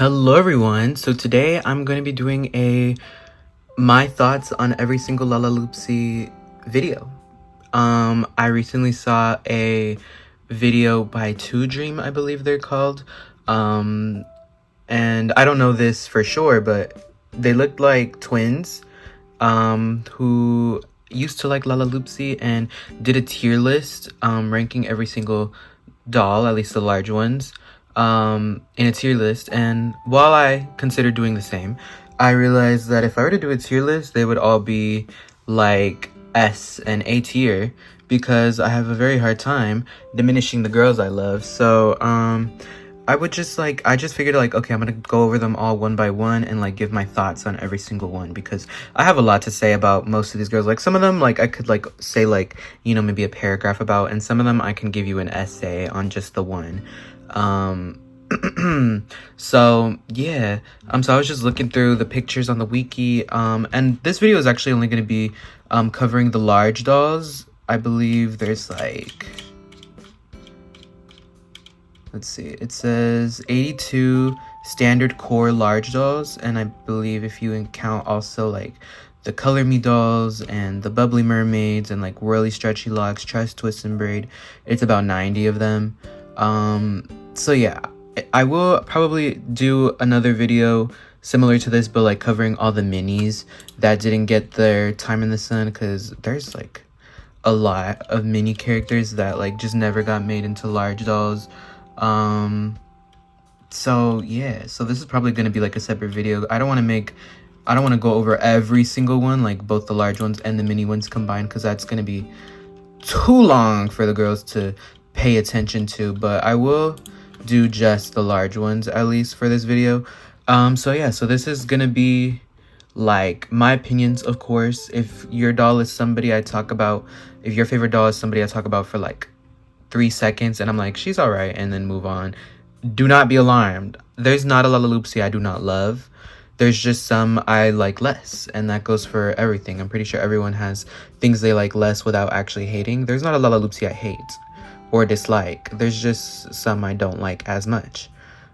Hello everyone, so today I'm going to be doing my thoughts on every single Lala-Oopsie video. I recently saw a video by Two Dream, I believe they're called, and I don't know this for sure, but they looked like twins, who used to like Lala-Oopsie and did a tier list, ranking every single doll, at least the large ones, in a tier list. And while I considered doing the same, I realized that if I were to do a tier list, they would all be like S and A tier, because I have a very hard time diminishing the girls I love. So I just figured like, okay, I'm gonna go over them all one by one and like give my thoughts on every single one, because I have a lot to say about most of these girls. Like some of them, like I could like say like, you know, maybe a paragraph about, and some of them I can give you an essay on just the one. So yeah, so I was just looking through the pictures on the wiki, and this video is actually only going to be covering the large dolls. I believe there's like, let's see, it says 82 standard core large dolls, and I believe if you count also like the Color Me dolls and the Bubbly Mermaids and like Whirly Stretchy Locks, Trust, Twist and Braid, it's about 90 of them. So yeah, I will probably do another video similar to this, but like covering all the minis that didn't get their time in the sun, because there's like a lot of mini characters that like just never got made into large dolls. So yeah, so this is probably going to be like a separate video. I don't want to go over every single one, like both the large ones and the mini ones combined, because that's going to be too long for the girls to pay attention to, but I will do just the large ones at least for this video. So yeah, so this is gonna be like my opinions, of course. If your doll is somebody I talk about, if your favorite doll is somebody I talk about for like 3 seconds and I'm like, she's all right, and then move on, do not be alarmed. There's not a Lala-Oopsie I do not love. There's just some I like less, and that goes for everything. I'm pretty sure everyone has things they like less without actually hating. There's not a Lala-Oopsie I hate or dislike. There's just some I don't like as much.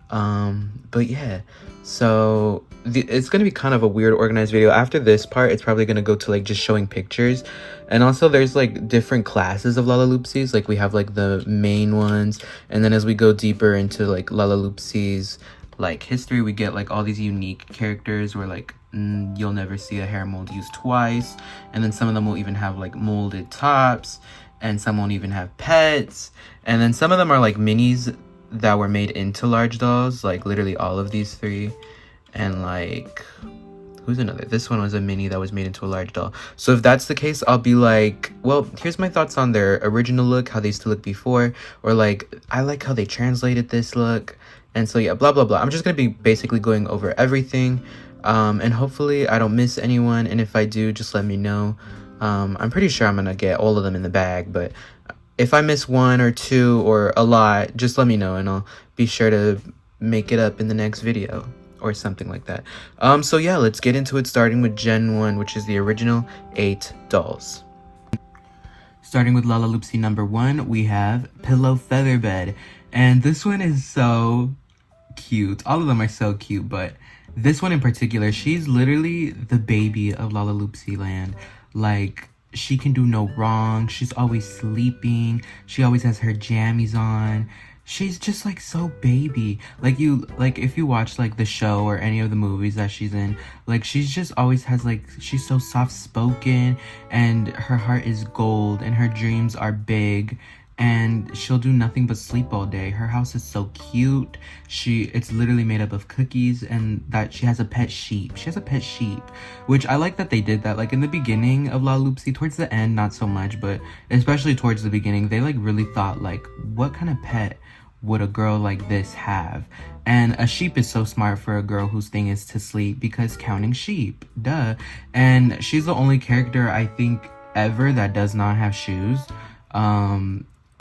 But yeah, so it's gonna be kind of a weird organized video. After this part, it's probably gonna go to like just showing pictures, and also there's like different classes of Lala-Oopsies. Like we have like the main ones, and then as we go deeper into like Lala-Oopsies like history, we get like all these unique characters where like you'll never see a hair mold used twice, and then some of them will even have like molded tops, and some won't even have pets, and then some of them are like minis that were made into large dolls, like literally all of these three. And like, who's another? This one was a mini that was made into a large doll. So if that's the case, I'll be like, well, here's my thoughts on their original look, how they used to look before, or like, I like how they translated this look. And so yeah, blah blah blah. I'm just gonna be basically going over everything, and hopefully I don't miss anyone, and if I do, just let me know. I'm pretty sure I'm gonna get all of them in the bag, but if I miss one or two or a lot, just let me know and I'll be sure to make it up in the next video or something like that. So yeah, let's get into it, starting with Gen 1, which is the original 8 dolls. Starting with Lala-Oopsie number 1, we have Pillow Featherbed, and this one is so cute. All of them are so cute, but this one in particular, she's literally the baby of Lala-Oopsie land. Like, she can do no wrong. She's always sleeping. She always has her jammies on. She's just like so baby. Like if you watch like the show or any of the movies that she's in, like she's just always has like, she's so soft spoken, and her heart is gold, and her dreams are big, and she'll do nothing but sleep all day. Her house is so cute. It's literally made up of cookies, and that she has a pet sheep. She has a pet sheep, which I like that they did that. Like in the beginning of Lala-Oopsie, towards the end, not so much, but especially towards the beginning, they like really thought like, what kind of pet would a girl like this have? And a sheep is so smart for a girl whose thing is to sleep, because counting sheep, duh. And she's the only character I think ever that does not have shoes.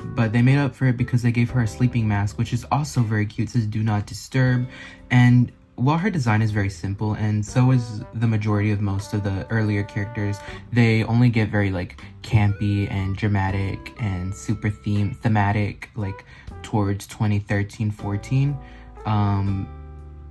But they made up for it because they gave her a sleeping mask, which is also very cute. It says do not disturb. And while her design is very simple, and so is the majority of most of the earlier characters, they only get very like campy and dramatic and super thematic like towards 2013-14.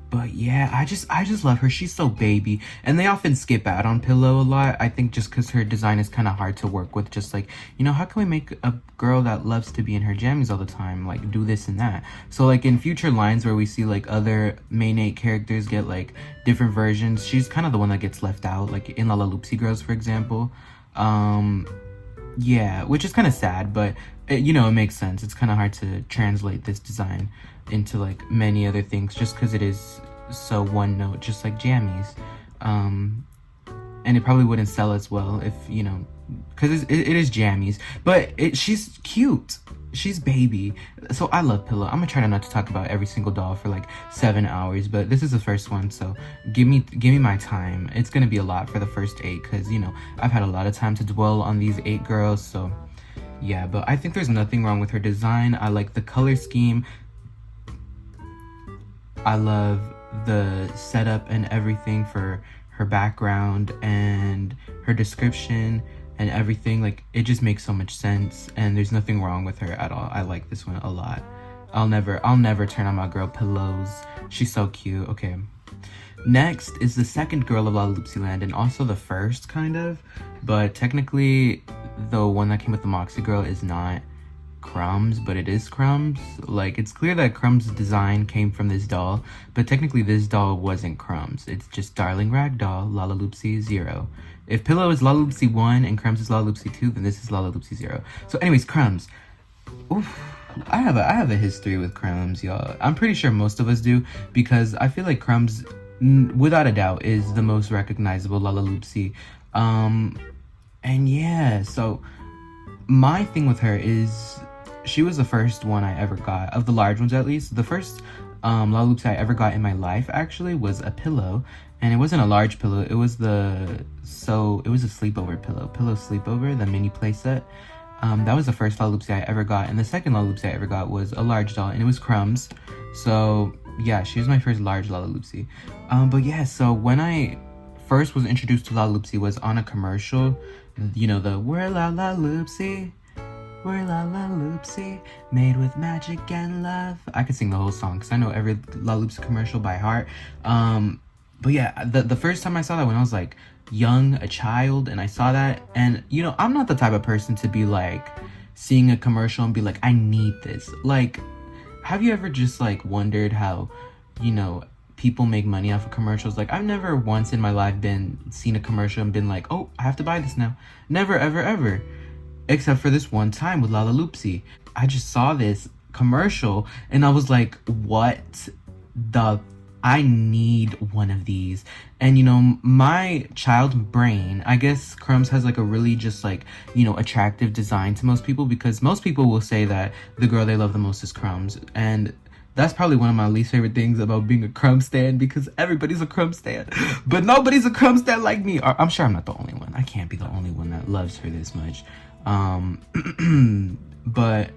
But yeah, I just love her. She's so baby. And they often skip out on Pillow a lot. I think just because her design is kind of hard to work with. Just like, you know, how can we make a girl that loves to be in her jammies all the time, like, do this and that? So, like, in future lines where we see, like, other main 8 characters get, like, different versions, she's kind of the one that gets left out. Like, in Lala-Oopsy Girls, for example. Yeah, which is kind of sad, but, you know, it makes sense. It's kind of hard to translate this design into like many other things just because it is so one note, just like jammies. And it probably wouldn't sell as well if, you know, because it is jammies, but she's cute, she's baby. So I love Pillow. I'm gonna try not to talk about every single doll for like 7 hours, but this is the first one, so give me my time. It's gonna be a lot for the first 8 because, you know, I've had a lot of time to dwell on these 8 girls. So yeah, but I think there's nothing wrong with her design. I like the color scheme. I love the setup and everything for her background and her description and everything. Like, it just makes so much sense, and there's nothing wrong with her at all. I like this one a lot. I'll never turn on my girl Pillows. She's so cute. Okay. Next is the second girl of Laloopsy Land, and also the first, kind of. But technically, the one that came with the Moxie girl is not Crumbs, but it is Crumbs. Like, it's clear that Crumbs' design came from this doll, but technically this doll wasn't Crumbs. It's just Darling Ragdoll, Lala-Oopsy 0. If Pillow is Lala-Oopsy 1 and Crumbs is Lala-Oopsy 2, then this is Lala-Oopsy 0. So anyways, Crumbs. Oof. I have a history with Crumbs, y'all. I'm pretty sure most of us do, because I feel like Crumbs, without a doubt, is the most recognizable Lala-Oopsy. And yeah, so my thing with her is she was the first one I ever got, of the large ones at least. The first Lala-Oopsy I ever got in my life actually was a pillow, and it wasn't a large pillow. It was a sleepover pillow sleepover, the mini playset. That was the first Lala-Oopsy I ever got, and the second Lala-Oopsy I ever got was a large doll, and it was Crumbs. So yeah, she was my first large Lala-Oopsy. But yeah, so when I first was introduced to Lala-Oopsy was on a commercial. You know, the "We're Lala-Oopsy, we're Lala-Oopsy, made with magic and love." I could sing the whole song because I know every Lala-Oopsy commercial by heart. But yeah, the first time I saw that, when I was like young, a child, and I saw that, and you know, I'm not the type of person to be like seeing a commercial and be like, I need this. Like, have you ever just like wondered how, you know, people make money off of commercials? Like, I've never once in my life seen a commercial and been like, oh, I have to buy this now. Never, ever, ever. Except for this one time with Lala-Oopsy. I just saw this commercial and I was like, what the... I need one of these. And, you know, my child brain, I guess Crumbs has like a really just like, you know, attractive design to most people, because most people will say that the girl they love the most is Crumbs. And that's probably one of my least favorite things about being a Crumbs stan, because everybody's a Crumbs stan, but nobody's a Crumbs stan like me. I'm sure I'm not the only one. I can't be the only one that loves her this much. But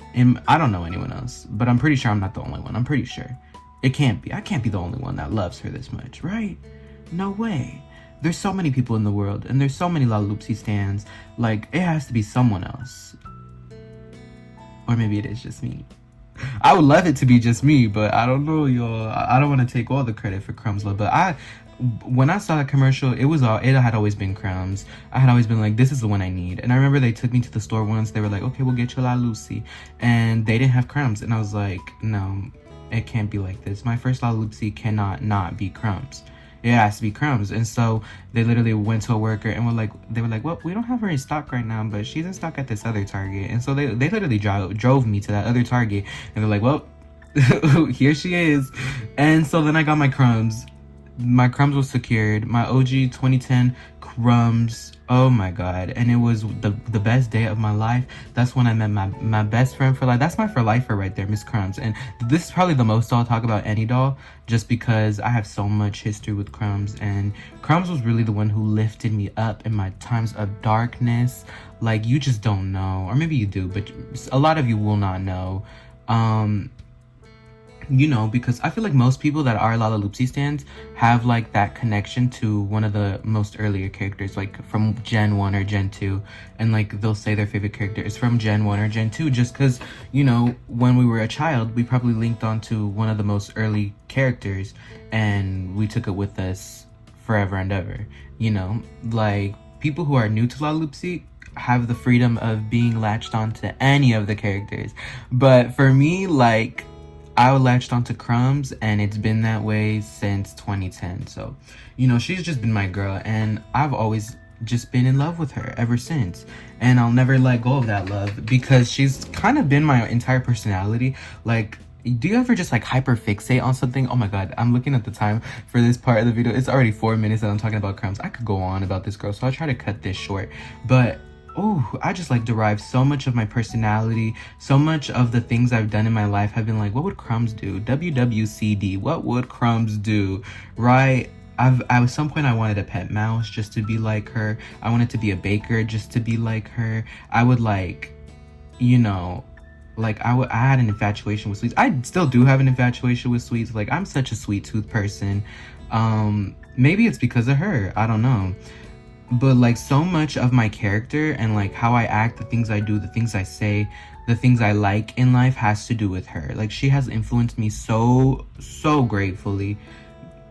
I don't know anyone else, but I'm pretty sure I'm not the only one. I'm pretty sure. It can't be. I can't be the only one that loves her this much, right? No way. There's so many people in the world, and there's so many Lala-Oopsy stans. Like, it has to be someone else. Or maybe it is just me. I would love it to be just me, but I don't know, y'all. I don't want to take all the credit for Crumbs love, but when I saw that commercial, it had always been Crumbs. I had always been like, this is the one I need. And I remember they took me to the store once. They were like, okay, we'll get you Lala-Oopsy. And they didn't have Crumbs. And I was like, no, it can't be like this. My first Lala-Oopsy cannot not be Crumbs. It has to be Crumbs. And so they literally went to a worker and they were like, well, we don't have her in stock right now, but she's in stock at this other Target. And so they literally drove me to that other Target, and they're like, well, here she is. And so then I got my Crumbs. My Crumbs was secured. My OG 2010 Crumbs. Oh my god. And it was the best day of my life. That's when I met my best friend for life. That's my for lifer right there, Miss Crumbs. And this is probably the most I'll talk about any doll, just because I have so much history with Crumbs. And Crumbs was really the one who lifted me up in my times of darkness. Like, you just don't know. Or maybe you do, but a lot of you will not know. you know, because I feel like most people that are Lala-Oopsy stands have like that connection to one of the most earlier characters, like from Gen 1 or Gen 2, and like they'll say their favorite character is from Gen 1 or Gen 2 just because, you know, when we were a child, we probably linked onto one of the most early characters and we took it with us forever and ever, you know? Like, people who are new to Lala-Oopsy have the freedom of being latched onto any of the characters, but for me, like, I latched onto Crumbs, and it's been that way since 2010. So, you know, she's just been my girl, and I've always just been in love with her ever since. And I'll never let go of that love because she's kind of been my entire personality. Like, do you ever just like hyper fixate on something? Oh my god, I'm looking at the time for this part of the video. It's already 4 minutes that I'm talking about Crumbs. I could go on about this girl, so I'll try to cut this short. But oh, I just like derive so much of my personality, so much of the things I've done in my life have been like, what would Crumbs do? WWCD, what would Crumbs do? Right? At some point I wanted a pet mouse just to be like her. I wanted to be a baker just to be like her. I would like, you know, like I had an infatuation with sweets. I still do have an infatuation with sweets. Like, I'm such a sweet tooth person. Maybe it's because of her, I don't know. But like, so much of my character and like how I act, the things I do, the things I say, the things I like in life has to do with her. Like, she has influenced me so gratefully,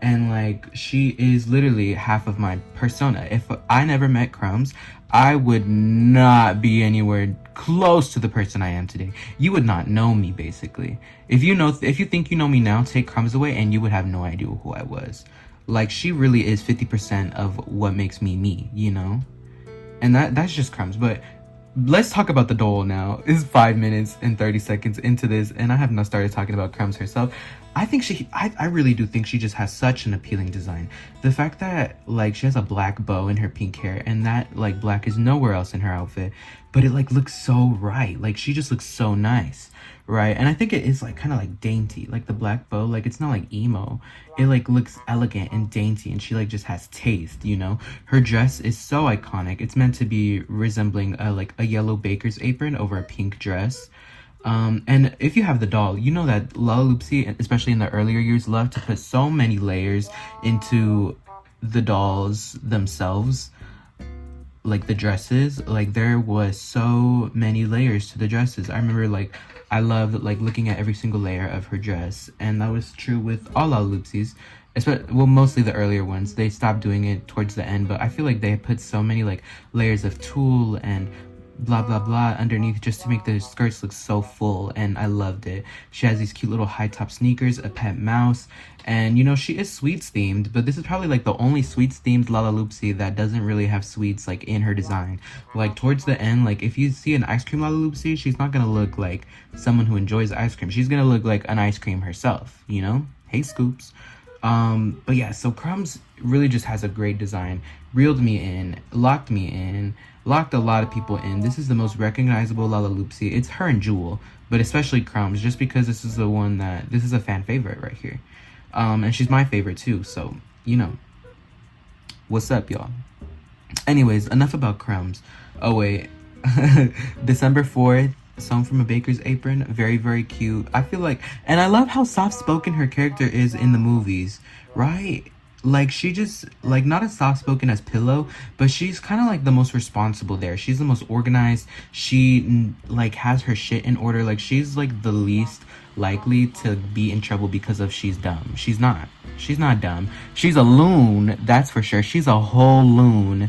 and like, she is literally half of my persona. If I never met Crumbs, I would not be anywhere close to the person I am today. You would not know me, basically. If you think you know me now, take Crumbs away and you would have no idea who I was. Like, she really is 50% of what makes me me, you know? And that's just Crumbs. But let's talk about the doll now. It's 5 minutes and 30 seconds into this, and I have not started talking about Crumbs herself. I really do think she just has such an appealing design. The fact that, like, she has a black bow in her pink hair, and that, like, black is nowhere else in her outfit, but it, like, looks so right. Like, she just looks so nice, right? And I think it is, like, kind of, like, dainty. Like, the black bow, like, it's not, like, emo. It, like, looks elegant and dainty, and she, like, just has taste, you know? Her dress is so iconic. It's meant to be resembling, like, a yellow baker's apron over a pink dress. And if you have the doll, you know that Lala-Oopsy, especially in the earlier years, loved to put so many layers into the dolls themselves. Like, the dresses, like, there was so many layers to the dresses. I remember, like, I loved, like, looking at every single layer of her dress, and that was true with all Lala-Oopsies. Well, mostly the earlier ones. They stopped doing it towards the end, but I feel like they put so many, like, layers of tulle and blah blah blah underneath just to make the skirts look so full, and I loved it. She has these cute little high top sneakers, a pet mouse, and you know, she is sweets themed, but this is probably like the only sweets themed Lala-Oopsy that doesn't really have sweets like in her design. Like, towards the end, like, if you see an ice cream Lala-Oopsy, she's not gonna look like someone who enjoys ice cream. She's gonna look like an ice cream herself, you know? Hey, Scoops. But yeah, so Crumbs really just has a great design. Reeled me in, locked me in, locked a lot of people in. This is the most recognizable Lala-Oopsy. It's her and Jewel, but especially Crumbs, just because this is a fan favorite right here. And she's my favorite too, so, you know. What's up, y'all? Anyways, enough about Crumbs. Oh, wait. December 4th, Song from a Baker's Apron. Very, very cute. I feel like, and I love how soft-spoken her character is in the movies, right? Like, she just, like, not as soft-spoken as Pillow, but she's kind of, like, the most responsible there. She's the most organized. She, like, has her shit in order. Like, she's, like, the least likely to be in trouble because of she's dumb. She's not. She's not dumb. She's a loon, that's for sure. She's a whole loon.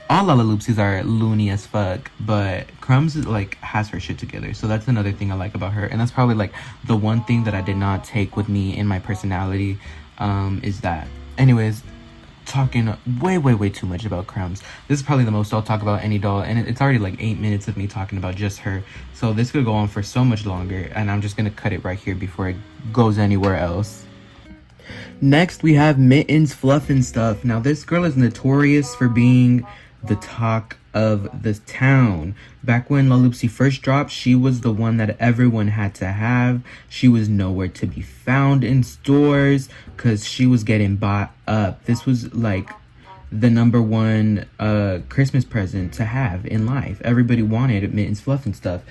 All Lala-Oopsies are loony as fuck, but Crumbs, like, has her shit together. So that's another thing I like about her. And that's probably, like, the one thing that I did not take with me in my personality, is that. Anyways, talking way too much about Crumbs. This is probably the most I'll talk about any doll, and it's already like 8 minutes of me talking about just her. So this could go on for so much longer, and I'm just gonna cut it right here before it goes anywhere else. Next, we have Mittens, Fluff, and Stuff. Now, this girl is notorious for being the talk of the town. Back when Lala-Oopsy first dropped, she was the one that everyone had to have. She was nowhere to be found in stores because she was getting bought up. This was like the #1 Christmas present to have in life. Everybody wanted Mittens, Fluff, and Stuff.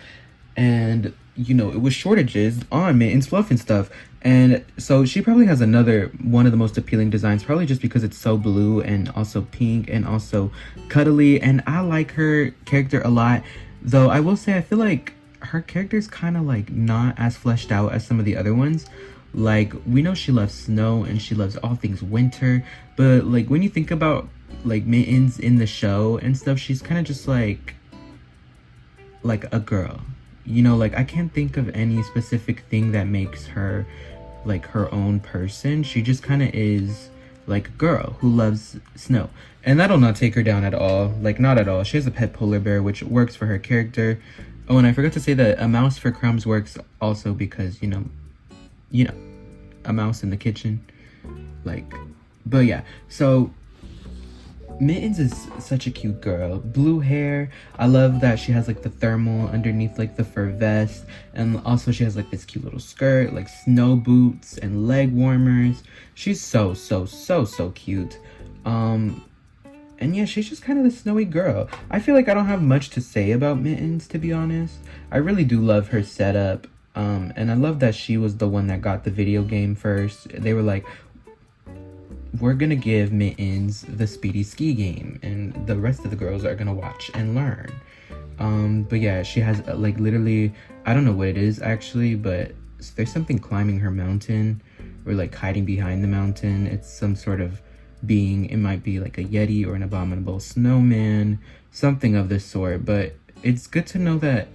And you know, it was shortages on Mittens Fluff and stuff. And so she probably has another one of the most appealing designs, probably just because it's so blue and also pink and also cuddly. And I like her character a lot, though I will say I feel like her character is kind of like not as fleshed out as some of the other ones. Like, we know she loves snow and she loves all things winter, but like when you think about like Mittens in the show and stuff, she's kind of just like a girl, you know. Like, I can't think of any specific thing that makes her like her own person. She just kind of is like a girl who loves snow, and that'll not take her down at all. Like, not at all. She has a pet polar bear, which works for her character. Oh, and I forgot to say that a mouse for Crumbs works also because, you know, a mouse in the kitchen. Like, but yeah, so Mittens is such a cute girl. Blue hair. I love that she has like the thermal underneath like the fur vest, and also she has like this cute little skirt, like snow boots and leg warmers. She's so cute. And yeah, she's just kind of the snowy girl. I feel like I don't have much to say about Mittens, to be honest. I really do love her setup. And I love that she was the one that got the video game first. They were like, we're gonna give Mittens the Speedy Ski game, and the rest of the girls are gonna watch and learn. But yeah, she has like literally, I don't know what it is actually, but there's something climbing her mountain or like hiding behind the mountain. It's some sort of being. It might be like a yeti or an abominable snowman, something of this sort. But it's good to know that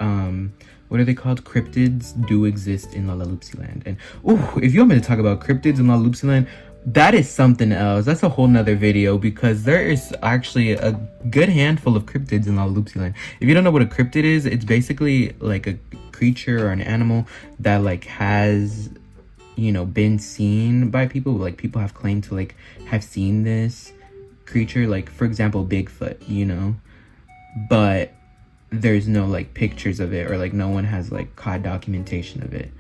what are they called? Cryptids do exist in Lala-Oopsy land. And oh, if you want me to talk about cryptids in Lala-Oopsy land, that is something else. That's a whole nother video, because there is actually a good handful of cryptids in Lala-Oopsy land. If you don't know what a cryptid is, it's basically like a creature or an animal that like has, you know, been seen by people. Like, people have claimed to like have seen this creature, like for example Bigfoot, you know, but there's no like pictures of it, or like no one has like caught documentation of it,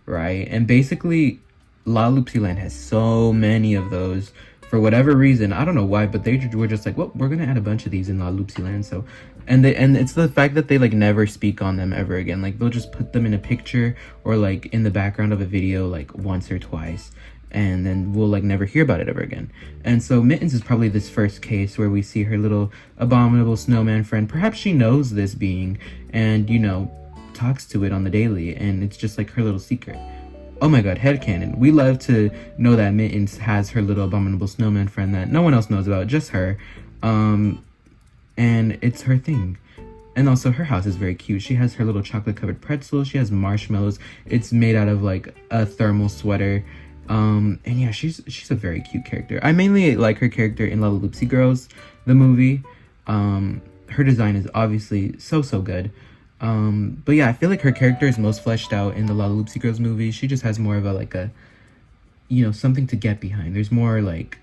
right? And basically Lala-Oopsy land has so many of those for whatever reason. I don't know why, but they were just like, well, we're gonna add a bunch of these in Lala-Oopsy land. So and it's the fact that they like never speak on them ever again. Like, they'll just put them in a picture or like in the background of a video like once or twice, and then we'll like never hear about it ever again. And so Mittens is probably this first case where we see her little abominable snowman friend. Perhaps she knows this being and, you know, talks to it on the daily, and it's just like her little secret. Oh my god, headcanon. We love to know that Mittens has her little abominable snowman friend that no one else knows about, just her. And it's her thing. And also, her house is very cute. She has her little chocolate covered pretzel. She has marshmallows. It's made out of like a thermal sweater. And yeah, she's a very cute character. I mainly like her character in Lala-Oopsy Girls, the movie. Her design is obviously so good. But yeah, I feel like her character is most fleshed out in the Lala-Oopsy Girls movie. She just has more of a like a, you know, something to get behind. There's more like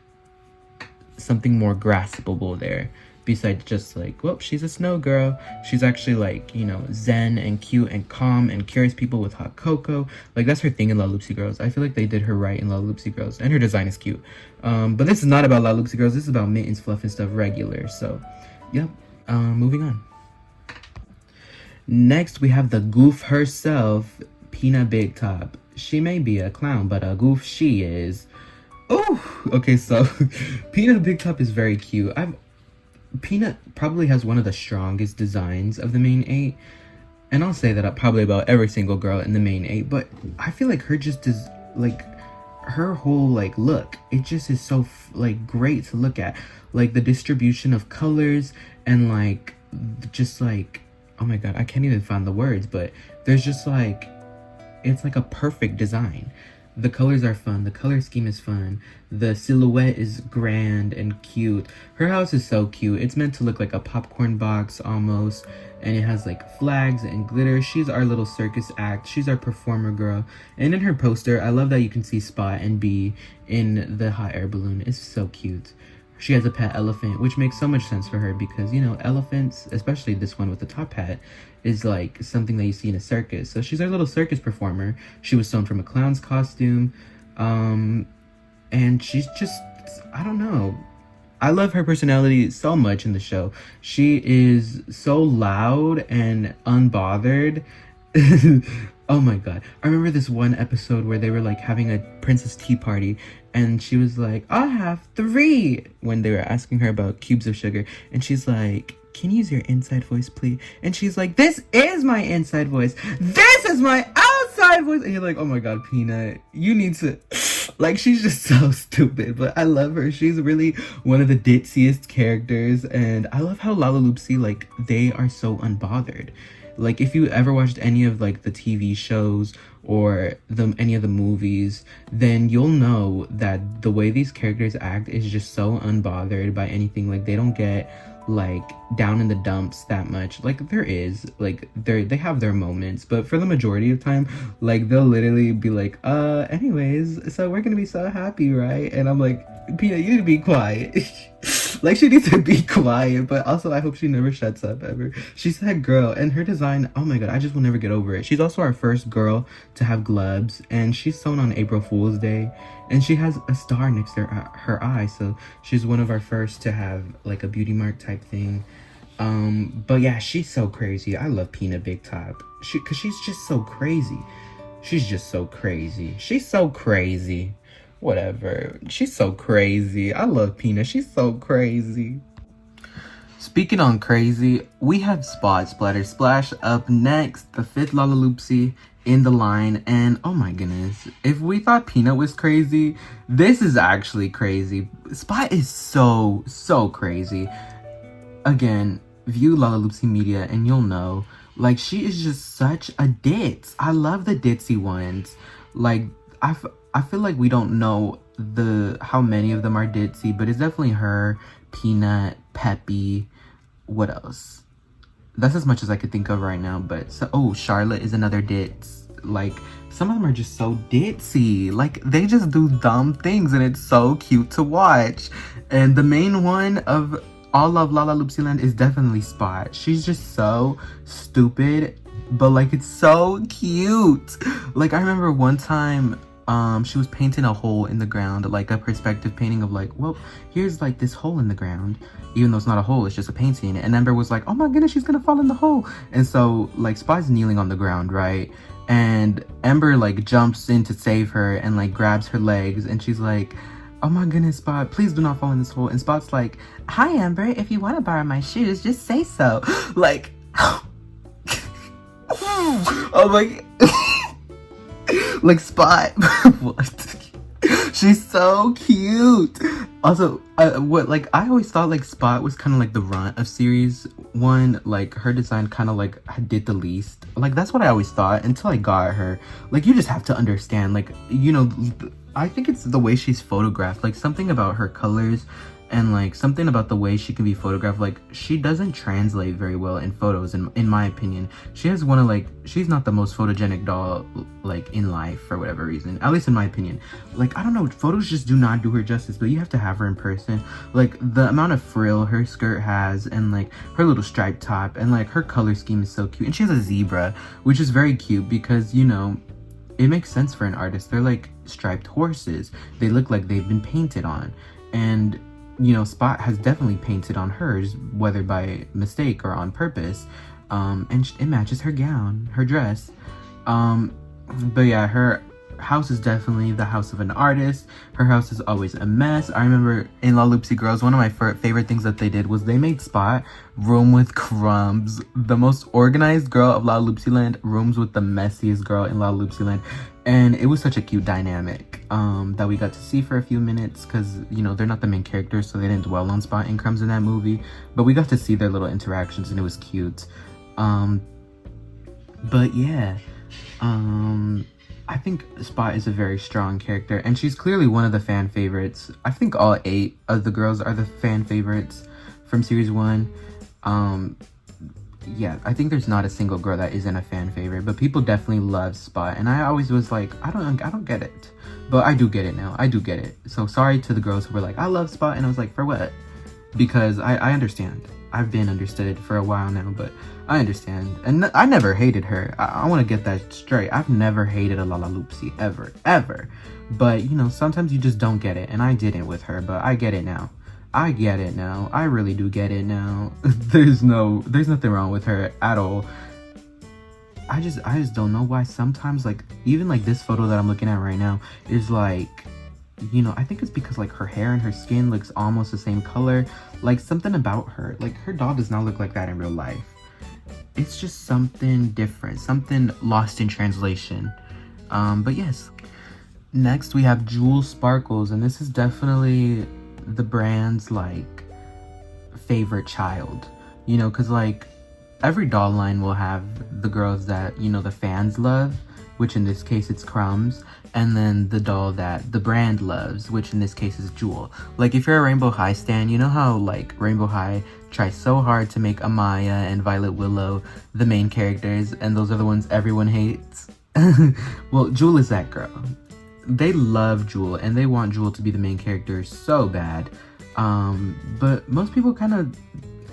something more graspable there, besides just like, well, she's a snow girl. She's actually like, you know, zen and cute and calm and cures people with hot cocoa. Like, that's her thing in Lala-Oopsy Girls. I feel like they did her right in Lala-Oopsy Girls, and her design is cute. But this is not about Lala-Oopsy Girls. This is about Mittens, Fluff, and stuff regular. So, yep. Moving on. Next, we have the goof herself, Peanut Big Top. She may be a clown, but a goof she is. Oh, okay, so Peanut Big Top is very cute. Peanut probably has one of the strongest designs of the main 8. And I'll say that probably about every single girl in the main 8. But I feel like her just is, like, her whole, like, look. It just is so, like, great to look at. Like, the distribution of colors and, like, just, like, oh my god, I can't even find the words. But there's just, like, it's, like, a perfect design. The colors are fun. The color scheme is fun. The silhouette is grand and cute. Her house is so cute. It's meant to look like a popcorn box almost. And it has like flags and glitter. She's our little circus act. She's our performer girl. And in her poster, I love that you can see Spot and Bea in the hot air balloon. It's so cute. She has a pet elephant, which makes so much sense for her because, you know, elephants, especially this one with the top hat, is like something that you see in a circus. So she's our little circus performer. She was sewn from a clown's costume. And she's just, I don't know. I love her personality so much in the show. She is so loud and unbothered. Oh my god. I remember this one episode where they were like having a princess tea party and she was like, "I'll have 3," when they were asking her about cubes of sugar, and she's like, "Can you use your inside voice, please?" And she's like, "This is my inside voice. This is my outside voice." And you're like, "Oh my god, Peanut, you need to..." Like, she's just so stupid, but I love her. She's really one of the ditziest characters, and I love how Lala-Oopsy, like, they are so unbothered. Like, if you ever watched any of, like, the TV shows or any of the movies, then you'll know that the way these characters act is just so unbothered by anything. Like, they don't get, like, down in the dumps that much. Like, there is, like, they have their moments, but for the majority of time, like, they'll literally be like, anyways, so we're gonna be so happy, right? And I'm like, Peanut, you need to be quiet. Like, she needs to be quiet, but also I hope she never shuts up ever. She's that girl, and her design, oh my god, I just will never get over it. She's also our first girl to have gloves, and she's sewn on April Fool's Day, and she has a star next to her eye, so she's one of our first to have, like, a beauty mark type thing. But yeah, she's so crazy. I love Peanut Big Top. Cause she's just so crazy. She's just so crazy. She's so crazy. Whatever. She's so crazy. I love Peanut. She's so crazy. Speaking on crazy, we have Spot Splatter Splash up next, the 5th Lala-Oopsy in the line, and oh my goodness, if we thought Peanut was crazy, this is actually crazy. Spot is so crazy. Again, view Lala-Oopsy media and you'll know, like, she is just such a ditz. I love the ditzy ones. Like, I feel like we don't know how many of them are ditzy, but it's definitely her, Peanut, Peppy. What else? That's as much as I could think of right now. But Charlotte is another ditz. Like, some of them are just so ditzy. Like, they just do dumb things and it's so cute to watch. And the main one of all of Lala-Oopsy Land is definitely Spot. She's just so stupid, but like, it's so cute. Like, I remember one time she was painting a hole in the ground, like a perspective painting of like, well, here's like this hole in the ground, even though it's not a hole, it's just a painting. And Ember was like, oh my goodness, she's gonna fall in the hole. And so like Spot's kneeling on the ground, right? And Ember like jumps in to save her and like grabs her legs, and she's like, oh my goodness, Spot, please do not fall in this hole. And Spot's like, hi Ember, if you want to borrow my shoes, just say so. Like, oh my like, Spot, what? She's so cute. Also, what, like, I always thought like Spot was kind of like the runt of series 1. Like, her design kind of like did the least. Like, that's what I always thought until I got her. Like, you just have to understand, like, you know, I think it's the way she's photographed. Like, something about her colors and like something about the way she can be photographed, like, she doesn't translate very well in photos, in my opinion. She has one of like, she's not the most photogenic doll like in life for whatever reason, at least in my opinion. Like, I don't know, photos just do not do her justice, but you have to have her in person. Like, the amount of frill her skirt has, and like her little striped top, and like her color scheme is so cute. And she has a zebra, which is very cute because, you know, it makes sense for an artist. They're like striped horses. They look like they've been painted on. And you know, Spot has definitely painted on hers, whether by mistake or on purpose. And it matches her gown, her dress. But yeah, her house is definitely the house of an artist. Her house is always a mess. I remember in Laloopsy Girls, one of my favorite things that they did was they made Spot room with Crumbs. The most organized girl of Laloopsy Land rooms with the messiest girl in Laloopsy Land. And it was such a cute dynamic that we got to see for a few minutes, because, you know, they're not the main characters, so they didn't dwell on Spot and Crumbs in that movie. But we got to see their little interactions, and it was cute. But yeah, I think Spot is a very strong character, and she's clearly one of the fan favorites. I think all 8 of the girls are the fan favorites from series 1. Yeah, I think there's not a single girl that isn't a fan favorite, but people definitely love Spot, and I always was like, I don't get it, but I do get it now. I do get it. So sorry to the girls who were like, I love Spot, and I was like, for what? Because I understand. I've been understood for a while now, but I understand. And I never hated her. I want to get that straight. I've never hated a Lala-Oopsy, ever. But, you know, sometimes you just don't get it, and I didn't with her, but I get it now. I get it now. I really do get it now. There's nothing wrong with her at all. I just don't know why sometimes, like, even like this photo that I'm looking at right now is like, you know, I think it's because like her hair and her skin looks almost the same color. Like something about her, like her doll does not look like that in real life. It's just something different, something lost in translation. But yes. Next we have Jewel Sparkles, and this is definitely the brand's like favorite child, you know, because like every doll line will have the girls that, you know, the fans love, which in this case it's Crumbs, and then the doll that the brand loves, which in this case is Jewel. Like if you're a Rainbow High stan, you know how like Rainbow High tries so hard to make Amaya and Violet Willow the main characters, and those are the ones everyone hates. Well, Jewel is that girl. They love Jewel and they want Jewel to be the main character so bad. But most people kind of,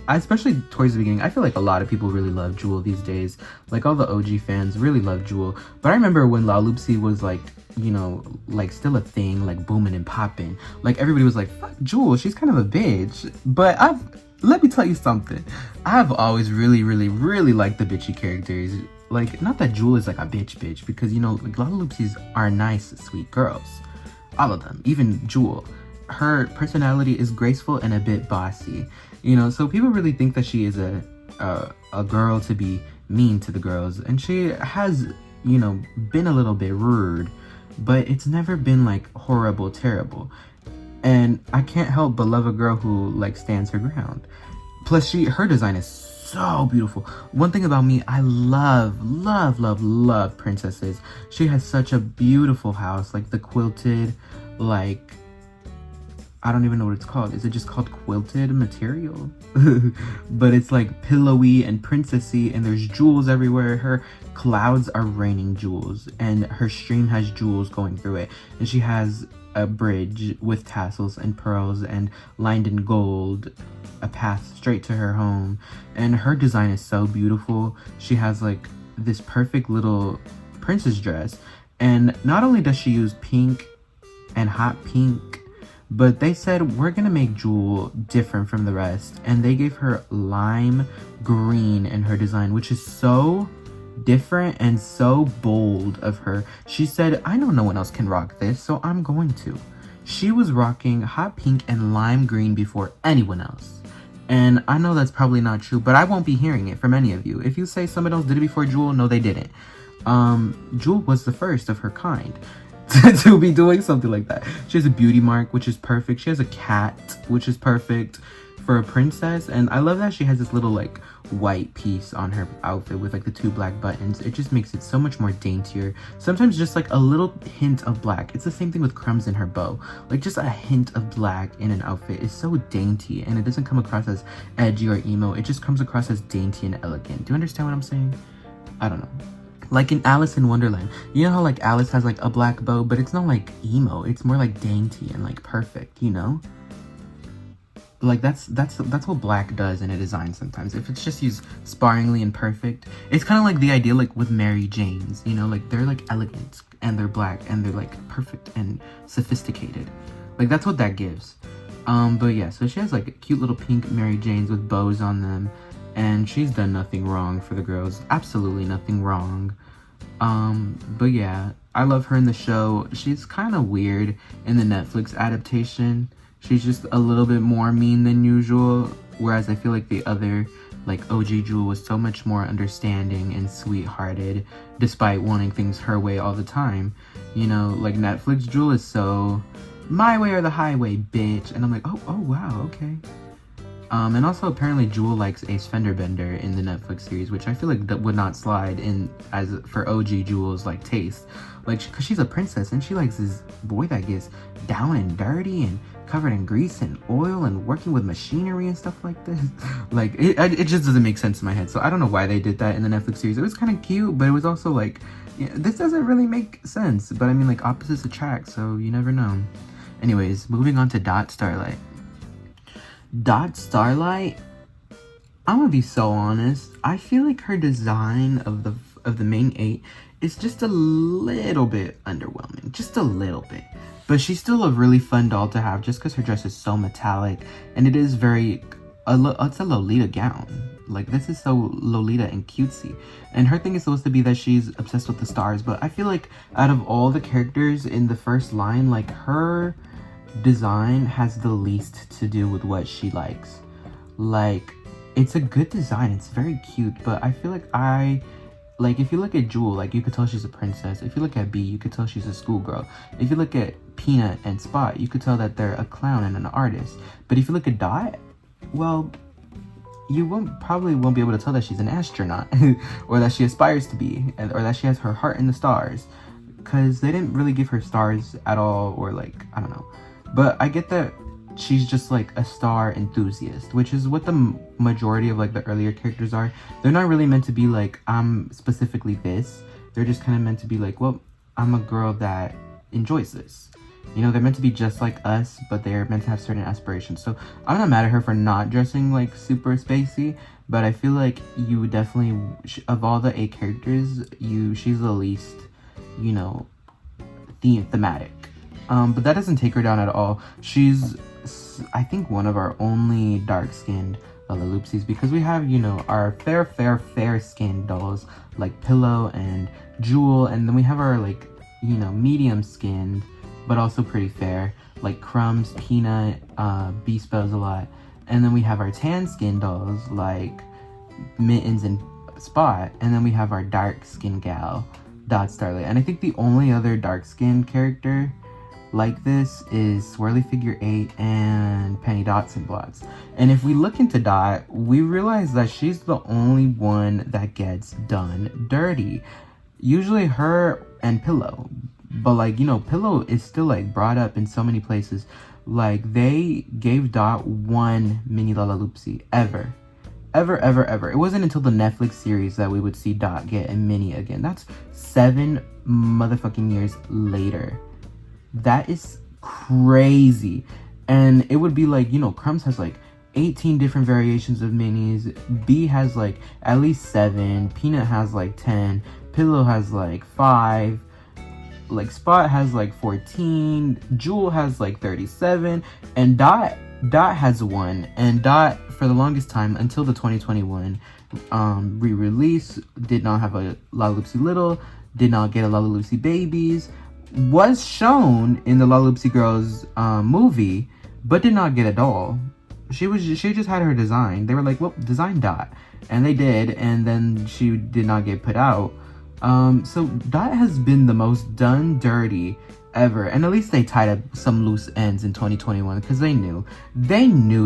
especially towards the beginning, I feel like a lot of people really love Jewel these days. Like all the OG fans really love Jewel. But I remember when Laloopsy was like, you know, like still a thing, like booming and popping. Like everybody was like, fuck Jewel, she's kind of a bitch. But let me tell you something. I've always really liked the bitchy characters. Like, not that Jewel is like a bitch, because, you know, like, Laloopsies are nice, sweet girls. All of them, even Jewel. Her personality is graceful and a bit bossy, you know, so people really think that she is a girl to be mean to the girls, and she has, you know, been a little bit rude, but it's never been like horrible, terrible. And I can't help but love a girl who like stands her ground. Plus her design is so beautiful. One thing about me, I love princesses. She has such a beautiful house, like the quilted, like, I don't even know what it's called. Is it just called quilted material? But it's like pillowy and princessy, and there's jewels everywhere. Her clouds are raining jewels, and her stream has jewels going through it. And she has a bridge with tassels and pearls and lined in gold, a path straight to her home. And her design is so beautiful. She has like this perfect little princess dress, and not only does she use pink and hot pink, but they said we're gonna make Jewel different from the rest, and they gave her lime green in her design, which is so different and so bold of her. She said, I know no one else can rock this, so I'm going to. She was rocking hot pink and lime green before anyone else. And I know that's probably not true, but I won't be hearing it from any of you. If you say someone else did it before Jewel, no, they didn't. Jewel was the first of her kind to be doing something like that. She has a beauty mark, which is perfect. She has a cat, which is perfect for a princess. And I love that she has this little like white piece on her outfit with like the 2 black buttons. It just makes it so much more daintier. Sometimes just like a little hint of black. It's the same thing with Crumbs in her bow. Like just a hint of black in an outfit is so dainty, and it doesn't come across as edgy or emo. It just comes across as dainty and elegant. Do you understand what I'm saying? I don't know. Like in Alice in Wonderland, you know how like Alice has like a black bow, but it's not like emo. It's more like dainty and like perfect, you know? Like that's what black does in a design sometimes. If it's just used sparingly and perfect, it's kind of like the idea like with Mary Janes, you know, like they're like elegant and they're black and they're like perfect and sophisticated. Like that's what that gives. But yeah, so she has like cute little pink Mary Janes with bows on them, and she's done nothing wrong for the girls. Absolutely nothing wrong. But yeah, I love her in the show. She's kind of weird in the Netflix adaptation. She's just a little bit more mean than usual, whereas I feel like the other, like OG Jewel, was so much more understanding and sweethearted, despite wanting things her way all the time. You know, like Netflix Jewel is so, my way or the highway, bitch. And I'm like, oh wow, okay. And also apparently Jewel likes Fender Bender in the Netflix series, which I feel like that would not slide in as for OG Jewel's like taste. Like, cause she's a princess and she likes this boy that gets down and dirty and covered in grease and oil and working with machinery and stuff like this. Like, it just doesn't make sense in my head. So I don't know why they did that in the Netflix series. It was kind of cute, but it was also like, yeah, this doesn't really make sense. But I mean, like, opposites attract, so you never know. Anyways, moving on to Starlight. Starlight, I'm gonna be so honest, I feel like her design of the main 8 is just a little bit underwhelming, just a little bit. But she's still a really fun doll to have just because her dress is so metallic, and it is very it's a Lolita gown. Like, this is so Lolita and cutesy. And her thing is supposed to be that she's obsessed with the stars, but I feel like out of all the characters in the first line, like, her design has the least to do with what she likes. Like, it's a good design, it's very cute, but I feel like if you look at Jewel, like, you could tell she's a princess. If you look at Bea, you could tell she's a schoolgirl. If you look at Peanut and Spot, you could tell that they're a clown and an artist. But if you look at Dot, well, you probably won't be able to tell that she's an astronaut or that she aspires to be, or that she has her heart in the stars, because they didn't really give her stars at all, or like, I don't know. But I get that she's just like a star enthusiast, which is what the majority of like the earlier characters are. They're not really meant to be like, I'm specifically this. They're just kind of meant to be like, well, I'm a girl that enjoys this. You know, they're meant to be just like us, but they're meant to have certain aspirations. So I'm not mad at her for not dressing like super spacey, but I feel like you definitely, of all the 8 characters, she's the least, you know, thematic. But that doesn't take her down at all. She's, I think, one of our only dark-skinned Lala-Oopsies, because we have, you know, our fair-skinned dolls like Pillow and Jewel, and then we have our, like, you know, medium-skinned but also pretty fair, like Crumbs, Peanut, Bea Spells-a-Lot. And then we have our tan-skinned dolls, like Mittens and Spot. And then we have our dark-skinned gal, Starlight. And I think the only other dark-skinned character like this is Swirly Figure 8 and Penny Dots and Blots. And if we look into Dot, we realize that she's the only one that gets done dirty. Usually her and Pillow. But, like, you know, Pillow is still, like, brought up in so many places. Like, they gave Dot one mini Lala-Oopsy ever. Ever. It wasn't until the Netflix series that we would see Dot get a mini again. That's 7 motherfucking years later. That is crazy. And it would be like, you know, Crumbs has, like, 18 different variations of minis. Bea has, like, at least 7. Peanut has, like, 10. Pillow has, like, 5. Like, Spot has like 14, Jewel has like 37, and Dot has 1. And Dot, for the longest time, until the 2021 re-release, did not have a Lala-Oopsy Little, did not get a Lala-Oopsy Babies, was shown in the Lala-Oopsy Girls movie, but did not get a doll. She just had her design. They were like, well, design Dot. And they did, and then she did not get put out. So Dot has been the most done dirty ever, and at least they tied up some loose ends in 2021, because they knew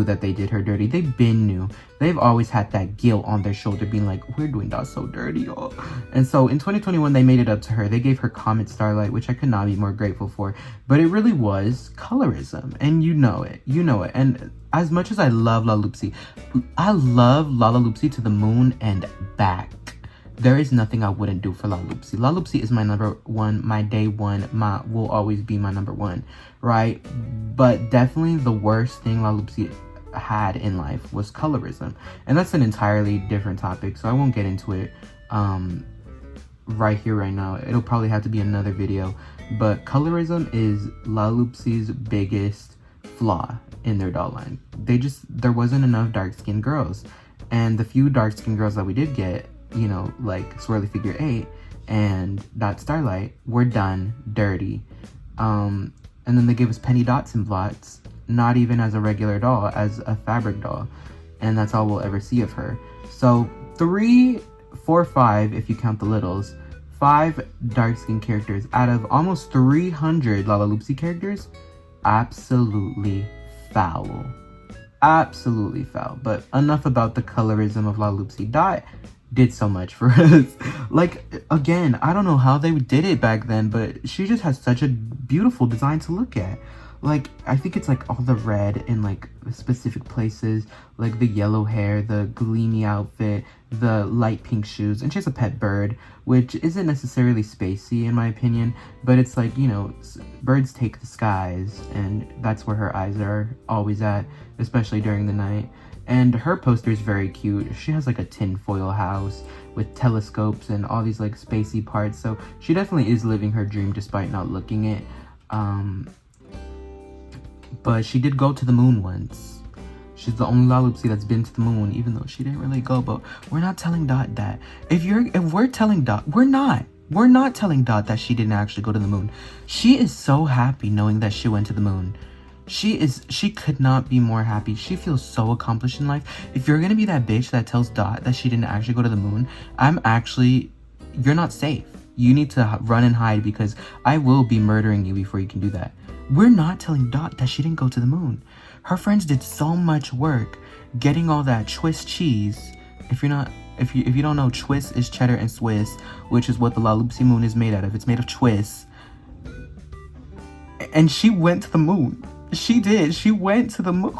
that they did her dirty. They've knew. They've always had that guilt on their shoulder, being like, we're doing Dot so dirty, y'all. And so in 2021, they made it up to her. They gave her Comet Starlight, which I could not be more grateful for, but it really was colorism, and you know it. And as much as I love Lala-Oopsy, I love Lala-Oopsy to the moon and back. There is nothing I wouldn't do for Lala-Oopsy. Lala-Oopsy is my number one, my day one, will always be my number one, right? But definitely the worst thing Lala-Oopsy had in life was colorism. And that's an entirely different topic, so I won't get into it right here, right now. It'll probably have to be another video. But colorism is Lala-Oopsy's biggest flaw in their doll line. There wasn't enough dark-skinned girls. And the few dark-skinned girls that we did get, you know, like Swirly Figure 8 and Starlight, were done dirty. And then they gave us Penny Dots and Blots, not even as a regular doll, as a fabric doll. And that's all we'll ever see of her. So 3, 4, 5, if you count the littles, 5 dark-skinned characters out of almost 300 Lala-Oopsy characters. Absolutely foul. Absolutely foul. But enough about the colorism of Lala-Oopsy. Dot did so much for us. Like, again, I don't know how they did it back then, but she just has such a beautiful design to look at. Like, I think it's like all the red in like specific places, like the yellow hair, the gleamy outfit, the light pink shoes, and she has a pet bird, which isn't necessarily spacey in my opinion, but it's like, you know, birds take the skies, and that's where her eyes are always at, especially during the night. And her poster is very cute. She has like a tinfoil house with telescopes and all these like spacey parts. So she definitely is living her dream despite not looking it. But she did go to the moon once. She's the only Laloopsy that's been to the moon, even though she didn't really go. But we're not telling Dot that. If we're telling Dot, we're not telling Dot that she didn't actually go to the moon. She is so happy knowing that she went to the moon. She could not be more happy. She feels so accomplished in life. If you're gonna be that bitch that tells Dot that she didn't actually go to the moon, you're not safe. You need to run and hide, because I will be murdering you before you can do that. We're not telling Dot that she didn't go to the moon. Her friends did so much work getting all that Swiss cheese. If you don't know, Swiss is cheddar and Swiss, which is what the Laloopsy moon is made out of. It's made of Swiss. And she went to the moon. She did. She went to the moon.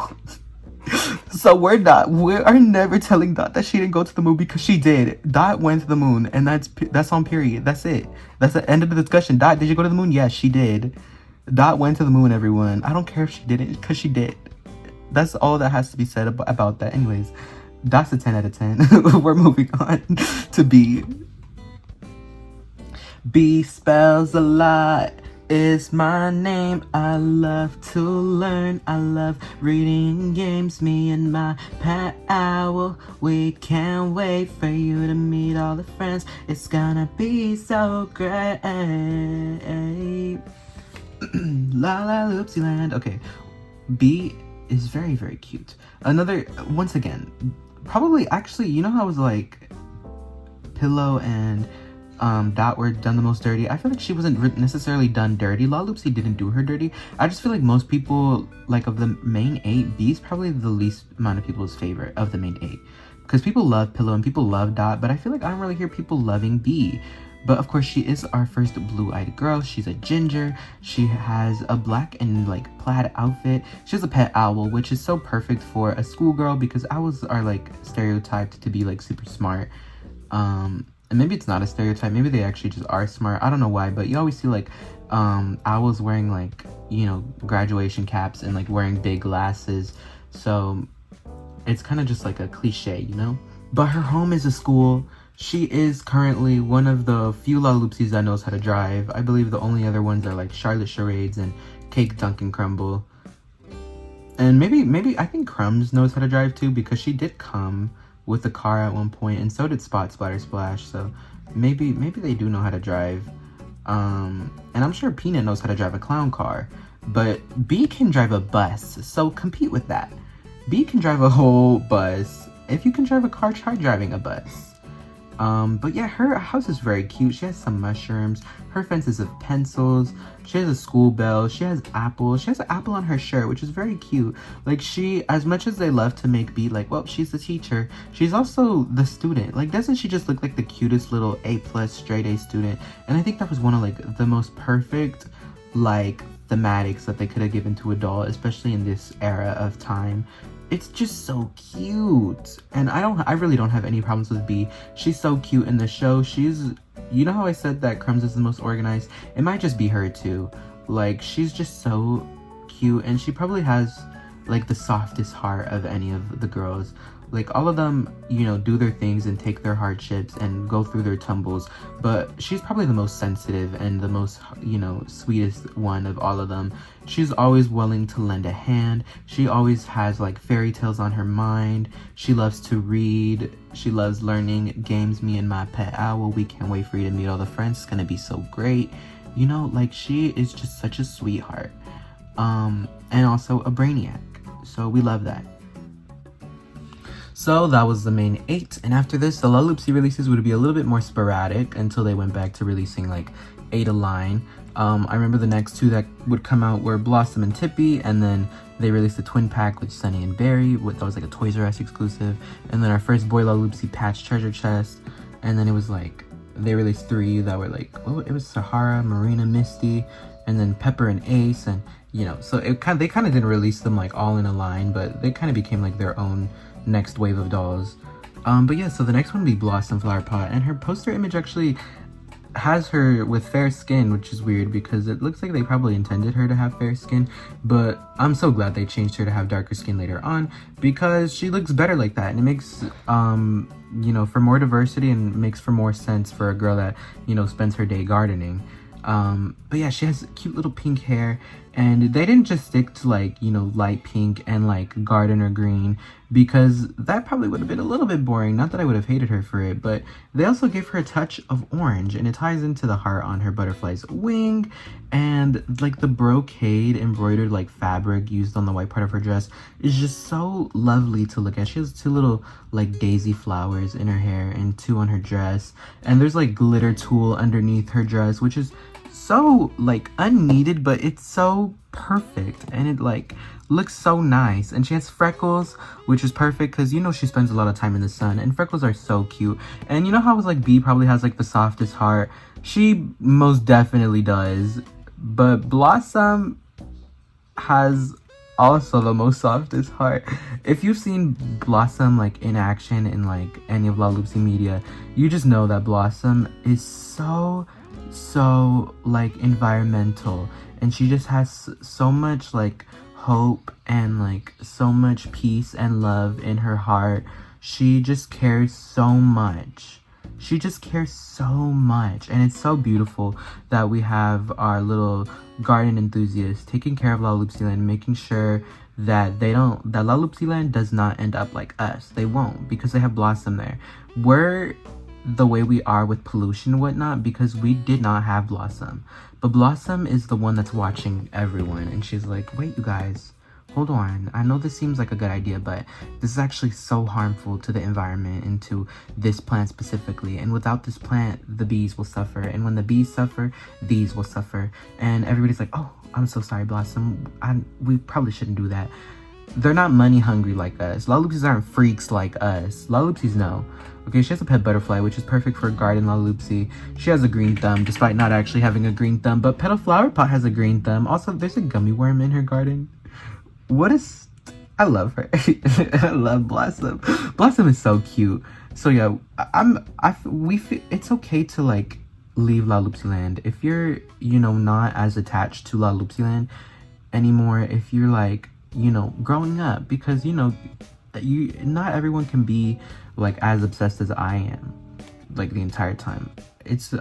So we are never telling Dot that she didn't go to the moon, because she did. Dot went to the moon, and that's on period. That's it. That's the end of the discussion. Dot, did you go to the moon? Yes, she did. Dot went to the moon, everyone. I don't care if she didn't, because she did. That's all that has to be said about that. Anyways, Dot's a 10 out of 10. We're moving on to Bea. Bea Spells-a-Lot is my name. I love to learn. I love reading games. Me and my pet owl, we can't wait for you to meet all the friends. It's gonna be so great. Lala-Oopsy land. Okay, Bea is very, very cute. Once again, probably, actually, you know how I was like, Pillow and Dot were done the most dirty? I feel like she wasn't necessarily done dirty. Laloopsy didn't do her dirty. I just feel like most people, like, of the main 8, Bea's probably the least amount of people's favorite of the main 8. Because people love Pillow and people love Dot, but I feel like I don't really hear people loving Bea. But of course, she is our first blue-eyed girl. She's a ginger. She has a black and like plaid outfit. She has a pet owl, which is so perfect for a schoolgirl, because owls are like stereotyped to be like super smart. And maybe it's not a stereotype. Maybe they actually just are smart. I don't know why, but you always see like owls wearing like, you know, graduation caps and like wearing big glasses. So it's kind of just like a cliche, you know? But her home is a school. She is currently one of the few Laloopsies that knows how to drive. I believe the only other ones are like Charlotte Charades and Cake Dunk and Crumble. And maybe I think Crumbs knows how to drive too, because she did come with a car at one point, and so did Spot Splatter Splash. So maybe they do know how to drive. And I'm sure Peanut knows how to drive a clown car. But Bea can drive a bus, so compete with that. Bea can drive a whole bus. If you can drive a car, try driving a bus. But yeah, her house is very cute. She has some mushrooms. Her fence is of pencils. She has a school bell. She has apples. She has an apple on her shirt, which is very cute. Like, as much as they love to make Bea like, well, she's the teacher, she's also the student. Like, doesn't she just look like the cutest little A+ straight A student? And I think that was one of like the most perfect like thematics that they could have given to a doll, especially in this era of time. It's just so cute. And I really don't have any problems with Bea. She's so cute in the show. You know how I said that Crumbs is the most organized? It might just be her too. Like, she's just so cute, and she probably has like the softest heart of any of the girls. Like, all of them, you know, do their things and take their hardships and go through their tumbles, but she's probably the most sensitive and the most, you know, sweetest one of all of them. She's always willing to lend a hand. She always has like fairy tales on her mind. She loves to read. She loves learning games. Me and my pet owl, we can't wait for you to meet all the friends. It's gonna be so great. You know, like, she is just such a sweetheart. And also a brainiac. So we love that. So that was the main 8, and after this, the Laloopsy releases would be a little bit more sporadic until they went back to releasing like 8 a line. I remember the next 2 that would come out were Blossom and Tippy, and then they released a twin pack with Sunny and Berry, that was like a Toys R Us exclusive, and then our first boy Laloopsy patch treasure chest, and then it was like, they released 3 that were like, oh, it was Sahara, Marina, Misty, and then Pepper and Ace, and you know, so they kind of didn't release them like all in a line, but they kind of became like their own next wave of dolls. But yeah, so the next one would be Blossom Flower Pot, and her poster image actually has her with fair skin, which is weird because it looks like they probably intended her to have fair skin, but I'm so glad they changed her to have darker skin later on, because she looks better like that, and it makes you know, for more diversity, and makes for more sense for a girl that, you know, spends her day gardening. But yeah, she has cute little pink hair, And they didn't just stick to like, you know, light pink and like garden or green, because that probably would have been a little bit boring. Not that I would have hated her for it, but they also gave her a touch of orange, and it ties into the heart on her butterfly's wing. And like the brocade embroidered like fabric used on the white part of her dress is just so lovely to look at. She has 2 little like daisy flowers in her hair and 2 on her dress, and there's like glitter tulle underneath her dress, which is so like unneeded, but it's so perfect, and it like looks so nice. And she has freckles, which is perfect because, you know, she spends a lot of time in the sun, and freckles are so cute. And you know how I was like, Bea probably has like the softest heart? She most definitely does, but Blossom has also the most softest heart. If you've seen Blossom like in action in like any of Laloopsy media, you just know that Blossom is so like environmental, and she just has so much like hope and like so much peace and love in her heart. She just cares so much. She just cares so much, and it's so beautiful that we have our little garden enthusiasts taking care of Laloopsy Land, making sure that that Laloopsy Land does not end up like us. They won't, because they have Blossom there. We're the way we are with pollution and whatnot because we did not have Blossom. But Blossom is the one that's watching everyone, and she's like, wait, you guys, hold on. I know this seems like a good idea, but this is actually so harmful to the environment and to this plant specifically. And without this plant, the bees will suffer. And when the bees suffer, these will suffer. And everybody's like, oh, I'm so sorry, Blossom. We probably shouldn't do that. They're not money hungry like us. Laloopsies aren't freaks like us. Laloopsies know. Okay, she has a pet butterfly, which is perfect for a garden Laloopsy. She has a green thumb, despite not actually having a green thumb. But Petal Flower Pot has a green thumb. Also, there's a gummy worm in her garden. I love her. I love Blossom. Blossom is so cute. So yeah, it's okay to like leave Laloopsy Land if you're, you know, not as attached to Laloopsy Land anymore. If you're like, you know, growing up, because you know, not everyone can be like as obsessed as I am like the entire time.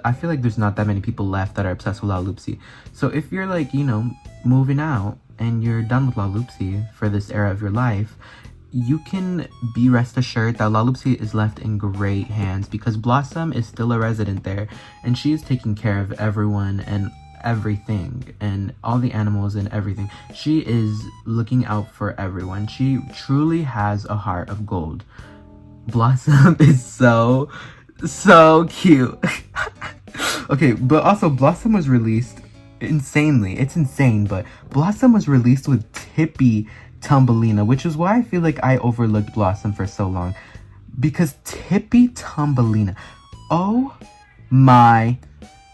I feel like there's not that many people left that are obsessed with Laloopsy. So if you're like, you know, moving out and you're done with Laloopsy for this era of your life, you can be rest assured that Laloopsy is left in great hands, because Blossom is still a resident there, and she is taking care of everyone and everything and all the animals and everything. She is looking out for everyone. She truly has a heart of gold. Blossom is so cute. Okay, but also Blossom was released insanely. It's insane, but Blossom was released with Tippy Tumblina, which is why I feel like I overlooked Blossom for so long, because Tippy Tumblina, oh my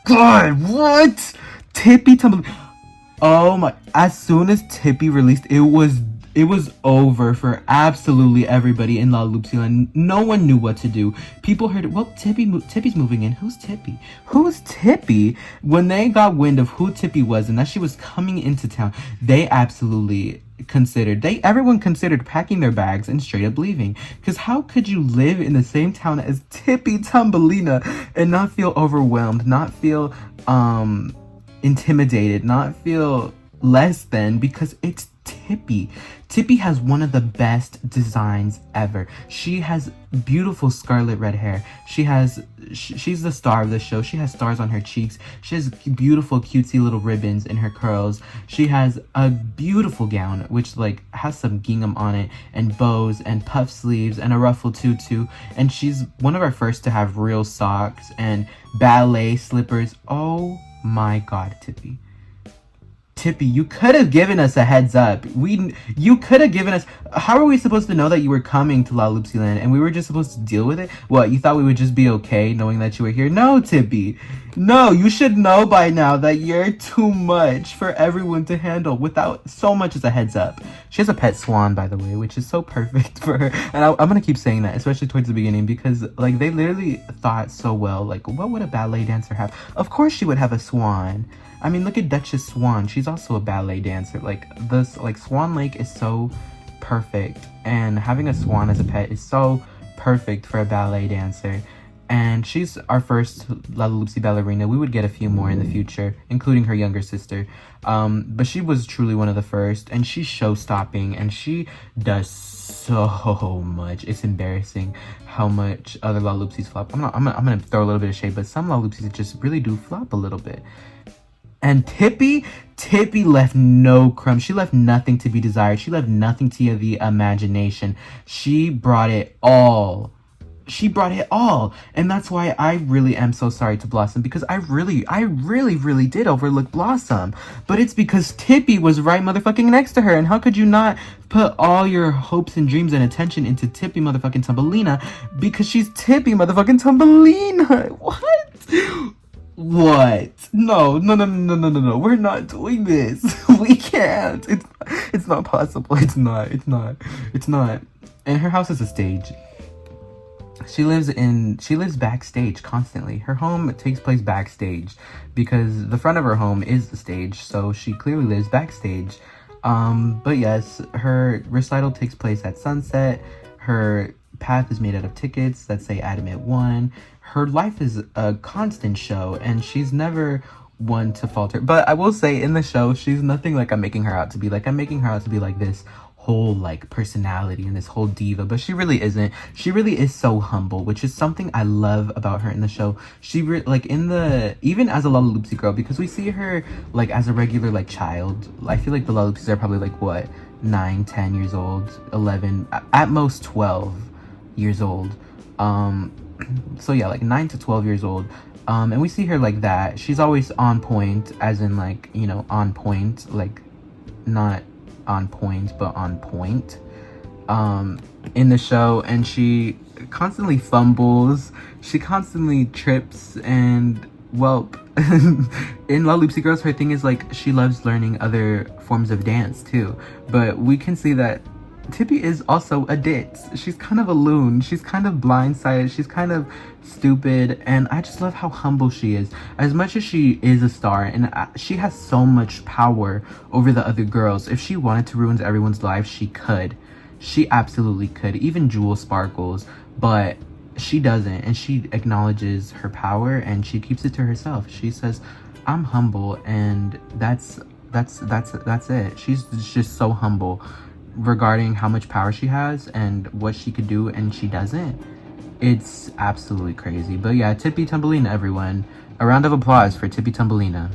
god, what? Tippy Tumblina, oh my, as soon as Tippy released, it was over for absolutely everybody in Laloopsy Land. No one knew what to do. People heard, well, Tippy's moving in. Who's Tippy? Who's Tippy? When they got wind of who Tippy was and that she was coming into town, they absolutely everyone considered packing their bags and straight up leaving. Because how could you live in the same town as Tippy Tumblina and not feel overwhelmed, not feel intimidated, not feel less than, because it's Tippy. Tippy has one of the best designs ever. She has beautiful scarlet red hair. She's the star of the show. She has stars on her cheeks. She has beautiful cutesy little ribbons in her curls. She has a beautiful gown which like has some gingham on it and bows and puff sleeves and a ruffle tutu, and she's one of our first to have real socks and ballet slippers. Oh my god, Tippy. Tippy, you could have given us a heads up. You could have given us... How are we supposed to know that you were coming to Laloopsy Land and we were just supposed to deal with it? What, you thought we would just be okay knowing that you were here? No, Tippy. No, you should know by now that you're too much for everyone to handle without so much as a heads up. She has a pet swan, by the way, which is so perfect for her. And I'm going to keep saying that, especially towards the beginning, because like they literally thought so well. Like, what would a ballet dancer have? Of course she would have a swan. I mean, look at Duchess Swan. She's also a ballet dancer. Like, Swan Lake is so perfect. And having a swan as a pet is so perfect for a ballet dancer. And she's our first Lala-Oopsy ballerina. We would get a few more in the future, including her younger sister. But she was truly one of the first, and she's show-stopping, and she does so much. It's embarrassing how much other Lala-Oopsies flop. I'm gonna throw a little bit of shade, but some Lala-Oopsies just really do flop a little bit. And Tippy left no crumbs. She left nothing to be desired. She left nothing to the imagination. She brought it all. She brought it all. And that's why I really am so sorry to Blossom, because I really did overlook Blossom. But it's because Tippy was right motherfucking next to her. And how could you not put all your hopes and dreams and attention into Tippy motherfucking Tumblina? Because she's Tippy motherfucking Tumblina. What? No. We're not doing this. We can't. It's not possible. It's not. And her house is a stage. She lives backstage constantly. Her home takes place backstage because the front of her home is the stage, so she clearly lives backstage. But yes, her recital takes place at sunset. Her path is made out of tickets that say Adamant 1. Her life is a constant show, and she's never one to falter. But I will say, in the show, she's nothing like I'm making her out to be. Like, I'm making her out to be like this whole like personality and this whole diva, but she really isn't. She really is so humble, which is something I love about her in the show. She like in the, even as a Lala-Oopsy girl, because we see her like as a regular like child. I feel like the Lala-Oopsies are probably like what, 9, 10 years old, 11, at most 12 years old. So yeah, like 9 to 12 years old. And we see her like that. She's always on point, as in like, you know, on point, like not on point, but on point in the show. And she constantly fumbles, she constantly trips, and well, in Lala-Oopsy Girls, her thing is like she loves learning other forms of dance too. But we can see that Tippy is also a ditz. She's kind of a loon. She's kind of blindsided. She's kind of stupid. And I just love how humble she is. As much as she is a star, and she has so much power over the other girls. If she wanted to ruin everyone's life, she could. She absolutely could. Even Jewel sparkles. But she doesn't. And she acknowledges her power, and she keeps it to herself. She says, I'm humble, and that's it. She's just so humble regarding how much power she has and what she could do, and she doesn't. It's absolutely crazy. But yeah, Tippy Tumblina, everyone. A round of applause for Tippy Tumblina.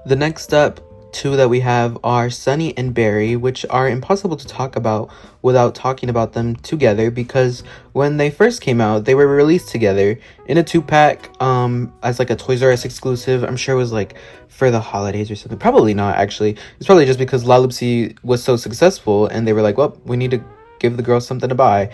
The next up, two that we have are Sunny and Berry, which are impossible to talk about without talking about them together, because when they first came out, they were released together in a 2-pack as like a Toys R Us exclusive. I'm sure it was like for the holidays or something. Probably not, actually. It's probably just because Lala-Oopsy was so successful and they were like, well, we need to give the girls something to buy.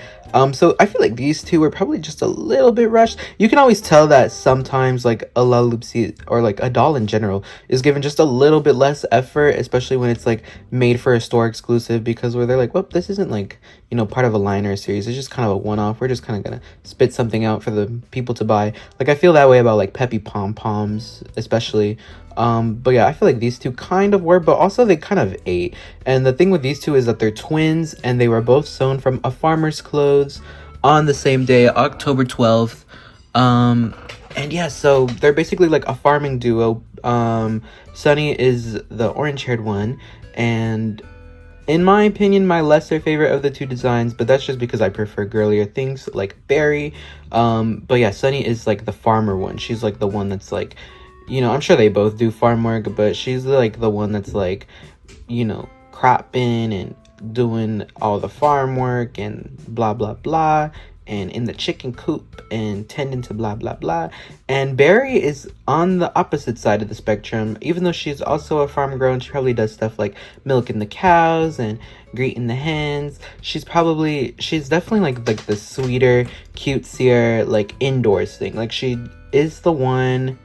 So I feel like these two were probably just a little bit rushed. You can always tell that sometimes like a Lala-Oopsy, or like a doll in general, is given just a little bit less effort, especially when it's like made for a store exclusive, because where they're like, well, this isn't like, you know, part of a line or a series. It's just kind of a one-off. We're just kind of gonna spit something out for the people to buy. Like, I feel that way about like Peppy Pom-Poms especially. But yeah, I feel like these two kind of were, but also they kind of ate. And the thing with these two is that they're twins, and they were both sewn from a farmer's clothes on the same day, October 12th. And yeah, so they're basically like a farming duo. Sunny is the orange-haired one, and in my opinion, my lesser favorite of the two designs, but that's just because I prefer girlier things like Berry. But yeah, Sunny is like the farmer one. She's like the one that's like, you know, I'm sure they both do farm work, but she's like the one that's like, you know, cropping and doing all the farm work and blah blah blah, and in the chicken coop and tending to blah blah blah. And Berry is on the opposite side of the spectrum. Even though she's also a farm girl and she probably does stuff like milking the cows and greeting the hens, she's definitely like the sweeter, cutesier, like indoors thing. Like, she is the one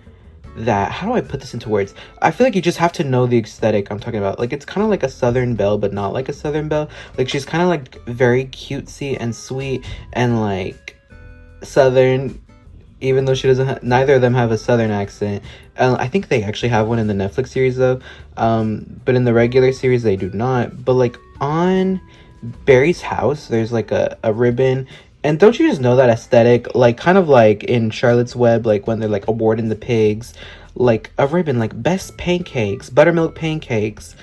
that, how do I put this into words? I feel like you just have to know the aesthetic I'm talking about. Like, it's kind of like a Southern Belle, but not like a Southern Belle. Like, she's kind of like very cutesy and sweet and like Southern, even though she doesn't neither of them have a Southern accent. I think they actually have one in the Netflix series though, but in the regular series they do not. But like on Berry's house, there's like a ribbon, And don't you just know that aesthetic? Like, kind of like in Charlotte's Web, like when they're like awarding the pigs, like a ribbon, like best pancakes, buttermilk pancakes.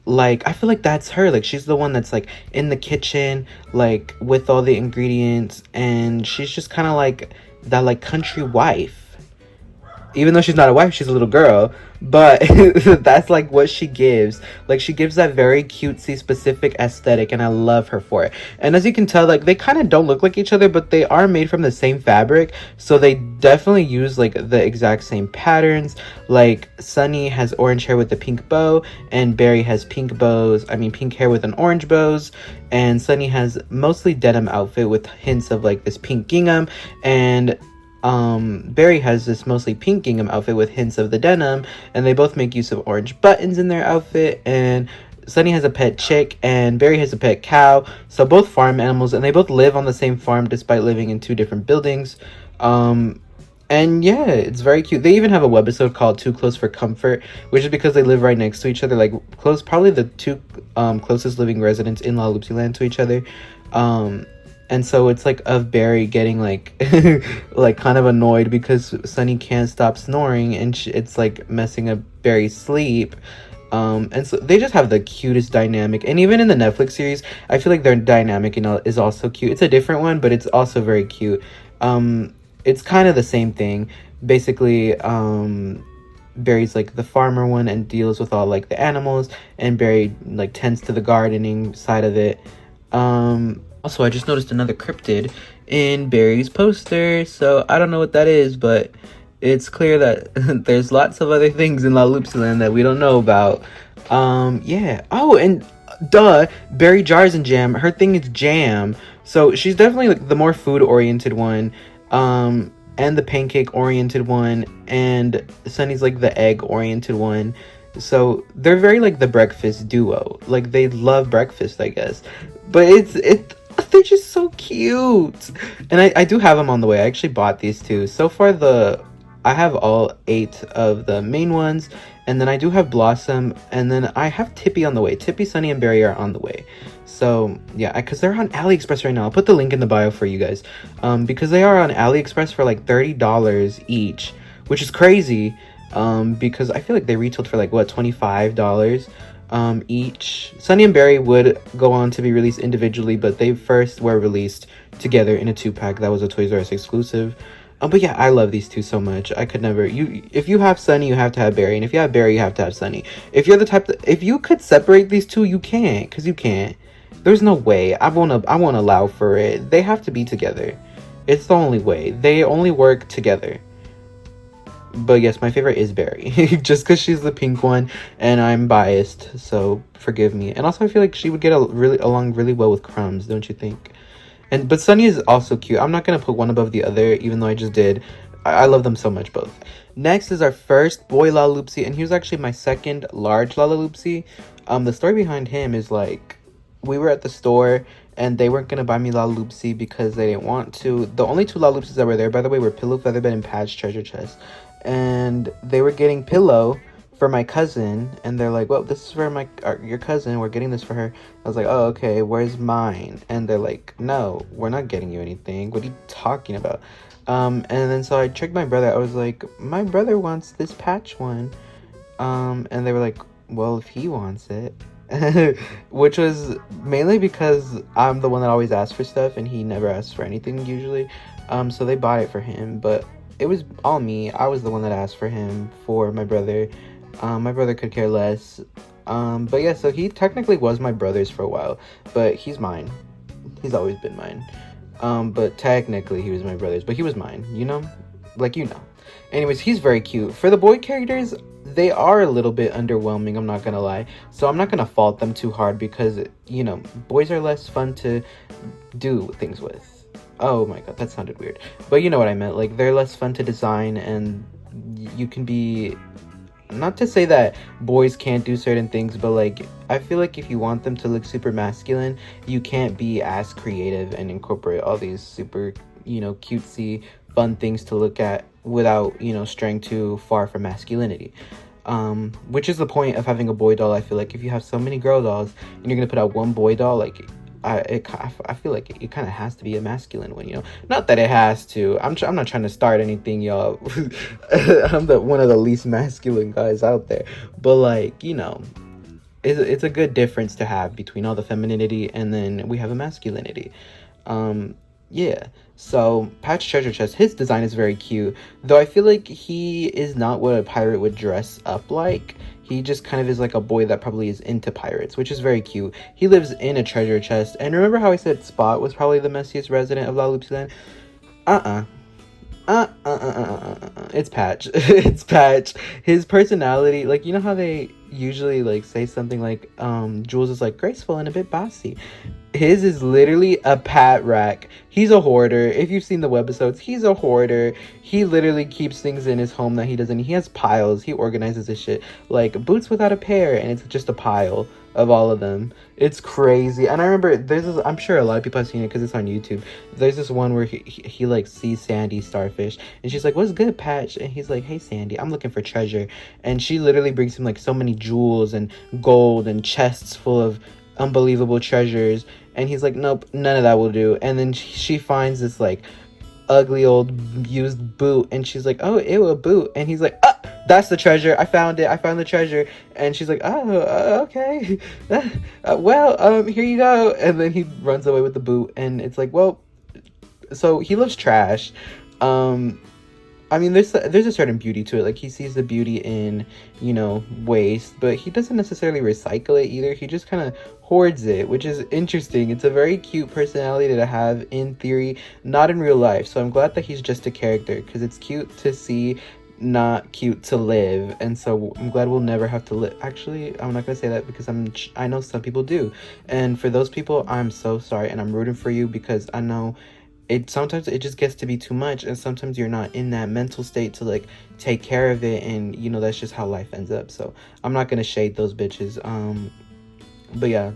Like, I feel like that's her. Like, she's the one that's like in the kitchen, like with all the ingredients, and she's just kind of like that, like country wife. Even though she's not a wife, she's a little girl, but that's like what she gives. Like, she gives that very cutesy specific aesthetic, and I love her for it. And as you can tell, like, they kind of don't look like each other, but they are made from the same fabric, so they definitely use like the exact same patterns. Like, Sunny has orange hair with a pink bow, and Berry has pink hair with an orange bows, and Sunny has mostly denim outfit with hints of like this pink gingham, and Berry has this mostly pink gingham outfit with hints of the denim, and they both make use of orange buttons in their outfit. And Sunny has a pet chick and Berry has a pet cow, so both farm animals, and they both live on the same farm despite living in two different buildings. And yeah, it's very cute. They even have a webisode called Too Close for Comfort, which is because they live right next to each other, like close, probably the two closest living residents in Laloopsy land to each other. And so it's like of Berry getting like like kind of annoyed because Sunny can't stop snoring, and it's like messing up Berry's sleep. And so they just have the cutest dynamic. And even in the Netflix series, I feel like their dynamic, is also cute. It's a different one, but it's also very cute. It's kind of the same thing. Basically, Berry's like the farmer one and deals with all like the animals, and Berry like tends to the gardening side of it. Also, I just noticed another cryptid in Berry's poster, so I don't know what that is, but it's clear that there's lots of other things in Laloopsy land that we don't know about. Yeah. Oh, and duh, Berry jars and jam. Her thing is jam, so she's definitely like the more food-oriented one, and the pancake-oriented one, and Sunny's like the egg-oriented one. So they're very like the breakfast duo. Like, they love breakfast, I guess. But they're just so cute. And I do have them on the way. I actually bought these two. So far I have all 8 of the main ones, and then I do have Blossom, and then I have Tippy on the way. Tippy, Sunny, and Berry are on the way. So yeah, because they're on Aliexpress right now. I'll put the link in the bio for you guys. Because they are on Aliexpress for like $30 each, which is crazy. Because I feel like they retailed for like what, $25 each. Sunny and Berry would go on to be released individually, but they first were released together in a 2-pack that was a Toys R Us exclusive. But yeah, I love these two so much. I could never, if you have Sunny, you have to have Berry, and if you have Berry, you have to have Sunny. If you're the type that, if you could separate these two, you can't, because you can't. There's no way. I won't allow for it. They have to be together. It's the only way. They only work together. But yes, my favorite is Berry, just because she's the pink one, and I'm biased, so forgive me. And also, I feel like she would get along really well with Crumbs, don't you think? But Sunny is also cute. I'm not gonna put one above the other, even though I just did. I love them so much, both. Next is our first boy Laloopsy, and he was actually my second large Laloopsy. The story behind him is like, we were at the store, and they weren't gonna buy me Laloopsy because they didn't want to. The only 2 Laloopsies that were there, by the way, were Pillow, Featherbed, and Patch Treasure Chest. And they were getting Pillow for my cousin, and they're like, well, this is for your cousin, we're getting this for her. I was like, oh, okay, where's mine? And they're like, no, we're not getting you anything, what are you talking about? And then so I tricked my brother. I was like, my brother wants this Patch one. And they were like, well, if he wants it. Which was mainly because I'm the one that always asks for stuff, and he never asks for anything usually. So they bought it for him, but it was all me. I was the one that asked for him for my brother. My brother could care less. But yeah, so he technically was my brother's for a while, but he's mine. He's always been mine. But technically he was my brother's, but he was mine, you know? Like, you know. Anyways, he's very cute. For the boy characters, they are a little bit underwhelming, I'm not gonna lie. So I'm not gonna fault them too hard because, you know, boys are less fun to do things with. Oh my god, that sounded weird. But you know what I meant. Like, they're less fun to design, and you can be... Not to say that boys can't do certain things, but like, I feel like if you want them to look super masculine, you can't be as creative and incorporate all these super, you know, cutesy, fun things to look at without, you know, straying too far from masculinity. Which is the point of having a boy doll. I feel like if you have so many girl dolls and you're gonna put out one boy doll, like, I feel like it kind of has to be a masculine one, you know. Not that it has to. I'm not trying to start anything, y'all. I'm one of the least masculine guys out there, but like, you know, it's a good difference to have between all the femininity and then we have a masculinity. Yeah. So Patch Treasure Chest, his design is very cute, though I feel like he is not what a pirate would dress up like. He just kind of is like a boy that probably is into pirates, which is very cute. He lives in a treasure chest. And remember how I said Spot was probably the messiest resident of Lala-Oopsy Land? It's Patch. It's Patch. His personality, like, you know how they usually like say something like Jules is like graceful and a bit bossy. His is literally a pat rack. He's a hoarder. If you've seen the webisodes, he's a hoarder. He literally keeps things in his home that he doesn't. He has piles. He organizes his shit like boots without a pair, and it's just a pile of all of them. It's crazy. And I remember there's this, I'm sure a lot of people have seen it because it's on YouTube. There's this one where he like sees Sandy starfish, and she's like, "What's good, Patch?" And he's like, "Hey, Sandy, I'm looking for treasure." And she literally brings him like so many jewels and gold and chests full of unbelievable treasures, and he's like, "Nope, none of that will do." And then she finds this like ugly old used boot, and she's like, "Oh, ew, a boot." And he's like, "Ah, that's the treasure. I found it. I found the treasure." And she's like, "Oh, okay. Well, here you go." And then he runs away with the boot, and it's like, well, so he loves trash. I mean, there's a certain beauty to it. Like, he sees the beauty in, you know, waste, but he doesn't necessarily recycle it either. He just kind of hoards it, which is interesting. It's a very cute personality to have in theory, not in real life. So I'm glad that he's just a character, because it's cute to see, not cute to live. And so I'm glad we'll never have to live. Actually, I'm not gonna say that because I know some people do, and for those people, I'm so sorry, and I'm rooting for you, because I know sometimes it just gets to be too much, and sometimes you're not in that mental state to like take care of it, and you know, that's just how life ends up. So I'm not gonna shade those bitches. But yeah,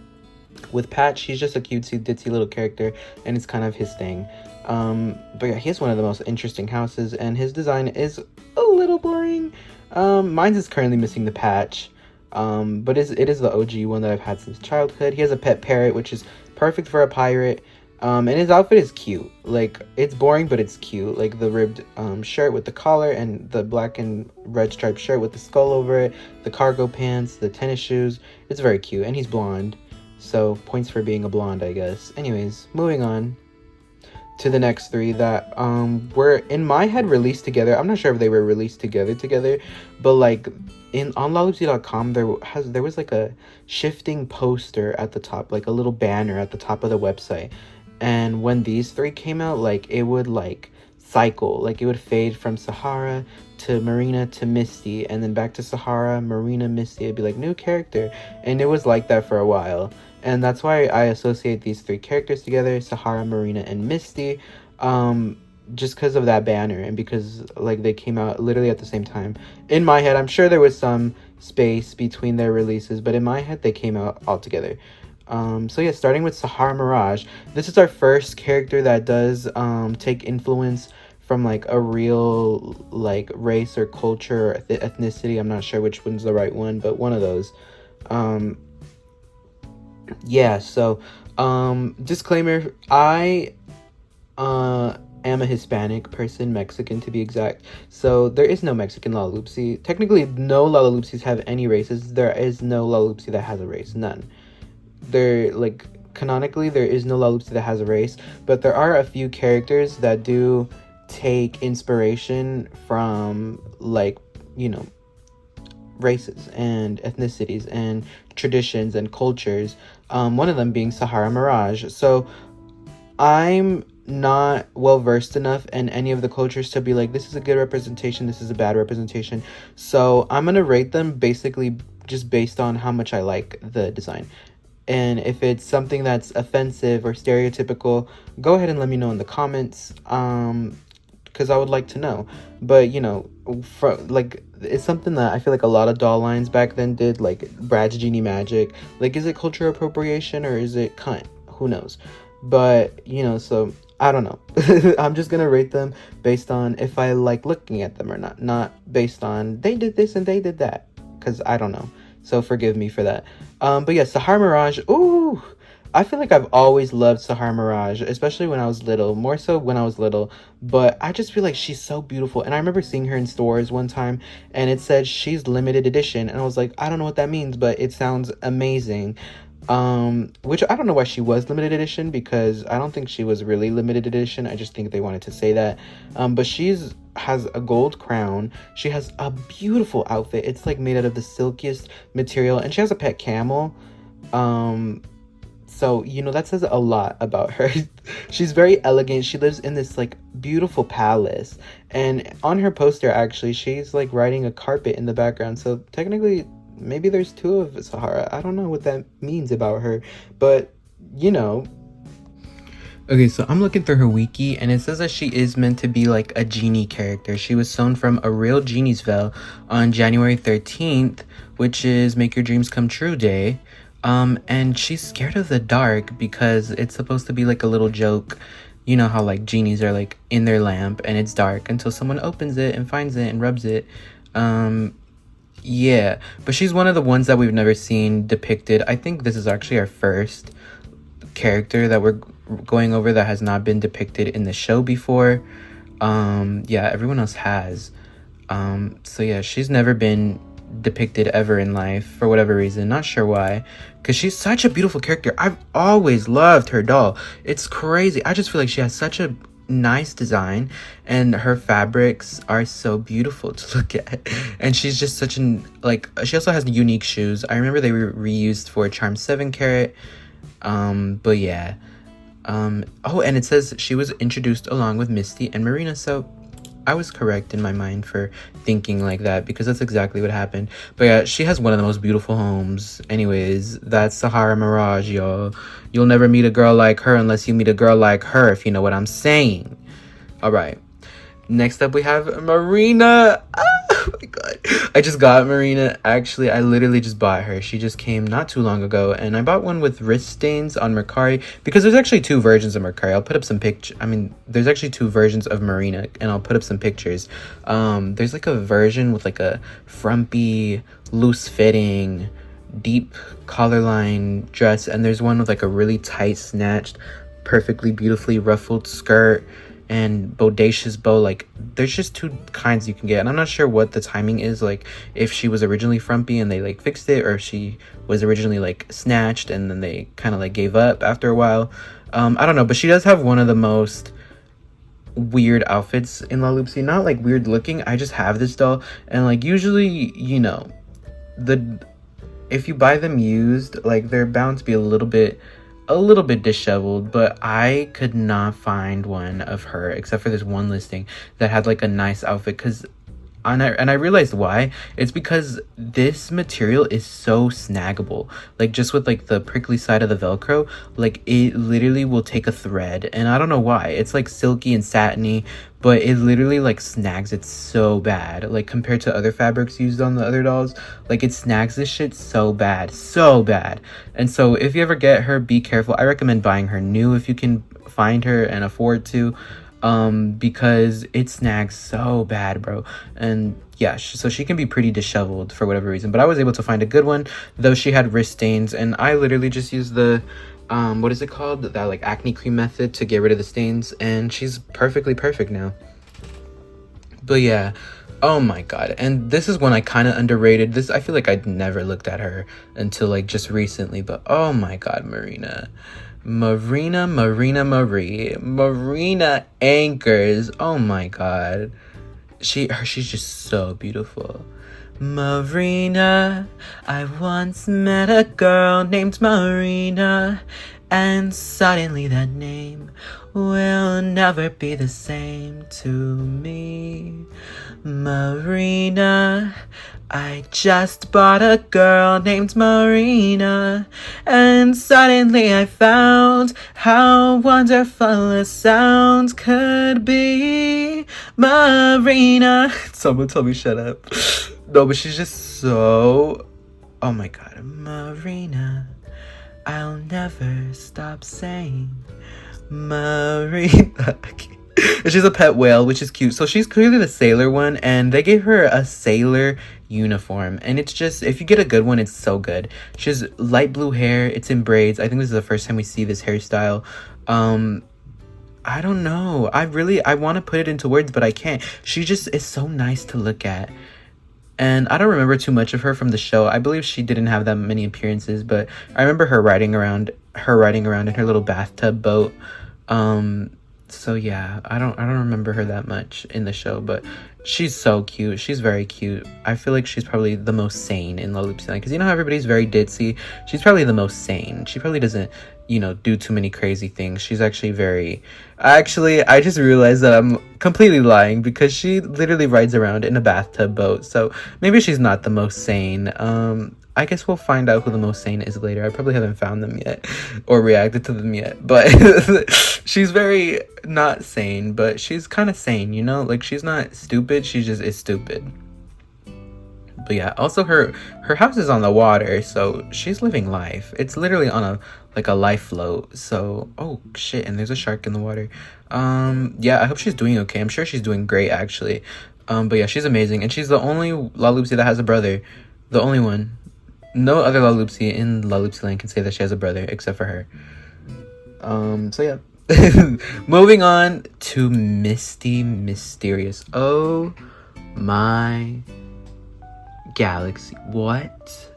with Patch, he's just a cutesy ditzy little character, and it's kind of his thing. But yeah, he has one of the most interesting houses, and his design is a little boring. Mine's is currently missing the patch, but it is the OG one that I've had since childhood. He has a pet parrot, which is perfect for a pirate. And his outfit is cute. Like, it's boring, but it's cute. Like, the ribbed shirt with the collar, and the black and red striped shirt with the skull over it, the cargo pants, the tennis shoes. It's very cute, and he's blonde. So, points for being a blonde, I guess. Anyways, moving on to the next three that were, in my head, released together. I'm not sure if they were released together, but, like, on laloopsy.com, there was, like, a shifting poster at the top, like, a little banner at the top of the website. And when these three came out, like, it would, like, cycle. Like, it would fade from Sahara to Marina to Misty, and then back to Sahara, Marina, Misty. It'd be, like, new character. And it was like that for a while. And that's why I associate these three characters together, Sahara, Marina, and Misty. Just because of that banner, and because, like, they came out literally at the same time. In my head, I'm sure there was some space between their releases, but in my head, they came out all together. So yeah, starting with Sahara Mirage. This is our first character that does take influence from like a real like race or culture or ethnicity. I'm not sure which one's the right one, but one of those. Yeah, so disclaimer, I am a Hispanic person, Mexican to be exact. So there is no Mexican Lala-Oopsy. Technically, no Lala-Oopsies have any races. There is no Lala-Oopsy that has a race, none. There, like, canonically, there is no Lala-Oopsy that has a race, but there are a few characters that do take inspiration from, like, you know, races and ethnicities and traditions and cultures. One of them being Sahara Mirage. So I'm not well versed enough in any of the cultures to be like, this is a good representation, this is a bad representation. So I'm gonna rate them basically just based on how much I like the design. And if it's something that's offensive or stereotypical, go ahead and let me know in the comments, because I would like to know. But, you know, like, it's something that I feel like a lot of doll lines back then did, like Brad's Genie Magic. Like, is it cultural appropriation or is it cunt? Who knows? But, you know, so I don't know. I'm just gonna rate them based on if I like looking at them or not based on they did this and they did that, because I don't know. So forgive me for that. But yeah, Sahara Mirage. Ooh, I feel like I've always loved Sahara Mirage, especially when I was little, more so when I was little. But I just feel like she's so beautiful. And I remember seeing her in stores one time, and it said she's limited edition. And I was like, I don't know what that means, but it sounds amazing. Which I don't know why she was limited edition, because I don't think she was really limited edition. I just think they wanted to say that. But she's has a gold crown. She has a beautiful outfit. It's like made out of the silkiest material, and she has a pet camel. So, you know, that says a lot about her. She's very elegant. She lives in this, like, beautiful palace. And on her poster, actually, she's, like, riding a carpet in the background. So, technically, maybe there's two of Sahara. I don't know what that means about her. But, you know. Okay, so I'm looking through her wiki, and it says that she is meant to be, like, a genie character. She was sewn from a real genie's veil on January 13th, which is Make Your Dreams Come True Day. And she's scared of the dark because it's supposed to be like a little joke. You know how like genies are like in their lamp and it's dark until someone opens it and finds it and rubs it. Yeah, but she's one of the ones that we've never seen depicted. I think this is actually our first character that we're going over that has not been depicted in the show before. Yeah, everyone else has. So yeah, she's never been depicted ever in life for whatever reason, not sure why, because she's such a beautiful character. I've always loved her doll. It's crazy. I just feel like she has such a nice design, and her fabrics are so beautiful to look at, and she's just such an like, she also has unique shoes. I remember they were reused for Charm 7 Carat. But yeah, oh, and it says she was introduced along with Misty and Marina, so I was correct in my mind for thinking like that, because that's exactly what happened. But yeah, she has one of the most beautiful homes. Anyways, that's Sahara Mirage, y'all. You'll never meet a girl like her unless you meet a girl like her, if you know what I'm saying. All right. Next up, we have Marina. Oh my god. I just got Marina. Actually, I literally just bought her. She just came not too long ago, and I bought one with wrist stains on Mercari, because there's actually two versions of Mercari. I'll put up some pictures. I mean, there's actually two versions of Marina, and I'll put up some pictures. There's like a version with like a frumpy, loose-fitting, deep collarline dress, and there's one with like a really tight, snatched, perfectly, beautifully ruffled skirt and bodacious bow. Like, there's just two kinds you can get, and I'm not sure what the timing is, like if she was originally frumpy and they like fixed it, or if she was originally like snatched and then they kind of like gave up after a while. I don't know, but she does have one of the most weird outfits in Laloopsy. Not like weird looking, I just have this doll, and like usually, you know, if you buy them used, like they're bound to be a little bit disheveled, but I could not find one of her except for this one listing that had like a nice outfit, and I realized why. It's because this material is so snaggable. Like, just with like the prickly side of the Velcro, like it literally will take a thread, and I don't know why. It's like silky and satiny, but it literally like snags it so bad. Like, compared to other fabrics used on the other dolls, like it snags this shit so bad. And so if you ever get her, be careful. I recommend buying her new if you can find her and afford to. Because it snags so bad, bro. And yeah, so she can be pretty disheveled for whatever reason, but I was able to find a good one, though she had wrist stains, and I literally just used the what is it called, that like acne cream method to get rid of the stains, and she's perfectly perfect now. But yeah, oh my god. And this is one I kind of underrated. This, I feel like I'd never looked at her until like just recently, but oh my god, Marina Anchors. Oh my god, she's just so beautiful. Marina, I once met a girl named Marina, and suddenly that name will never be the same to me. Marina, I just bought a girl named Marina, and suddenly I found how wonderful a sound could be. Marina. Someone tell me shut up. No, but she's just so... Oh my god. Marina, I'll never stop saying Marina. And she's a pet whale, which is cute. So she's clearly the sailor one, and they gave her a sailor uniform, and it's just, if you get a good one, it's so good. She has light blue hair, it's in braids. I think this is the first time we see this hairstyle. I don't know, I want to put it into words, but I can't. She just is so nice to look at. And I don't remember too much of her from the show. I believe she didn't have that many appearances, but I remember her riding around in her little bathtub boat. So yeah, I don't remember her that much in the show, but she's so cute. She's very cute. I feel like she's probably the most sane in Laloopsy, because you know how everybody's very ditzy. She's probably the most sane. She probably doesn't, you know, do too many crazy things. She's actually very... Actually, I just realized that I'm completely lying, because she literally rides around in a bathtub boat. So maybe she's not the most sane. I guess we'll find out who the most sane is later. I probably haven't found them yet or reacted to them yet. But she's very not sane, but she's kind of sane, you know? Like, she's not stupid. She just is stupid. But yeah, also her house is on the water, so she's living life. It's literally on a life float. So, oh shit, and there's a shark in the water. Yeah, I hope she's doing okay. I'm sure she's doing great, actually. But yeah, she's amazing, and she's the only Laloopsy that has a brother. The only one. No other Laloopsy in Laloopsy Land can say that she has a brother except for her. So yeah. Moving on to Misty Mysterious. Oh my galaxy. What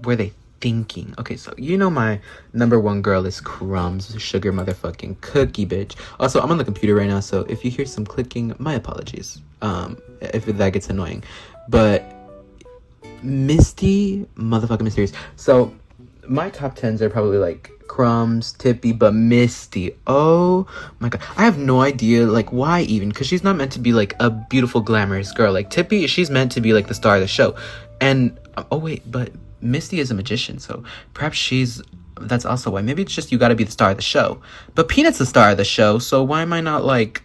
were they thinking? Okay, so you know my number one girl is Crumbs, sugar motherfucking cookie bitch. Also, I'm on the computer right now, so if you hear some clicking, my apologies. If that gets annoying. But Misty motherfucking Mysterious. So my top 10s are probably like Crumbs, Tippy, but Misty, oh my god, I have no idea like why, even because she's not meant to be like a beautiful glamorous girl. Like Tippy, she's meant to be like the star of the show, and oh wait, but Misty is a magician, so perhaps that's also why. Maybe it's just you got to be the star of the show, but Peanut's the star of the show, so why am I not like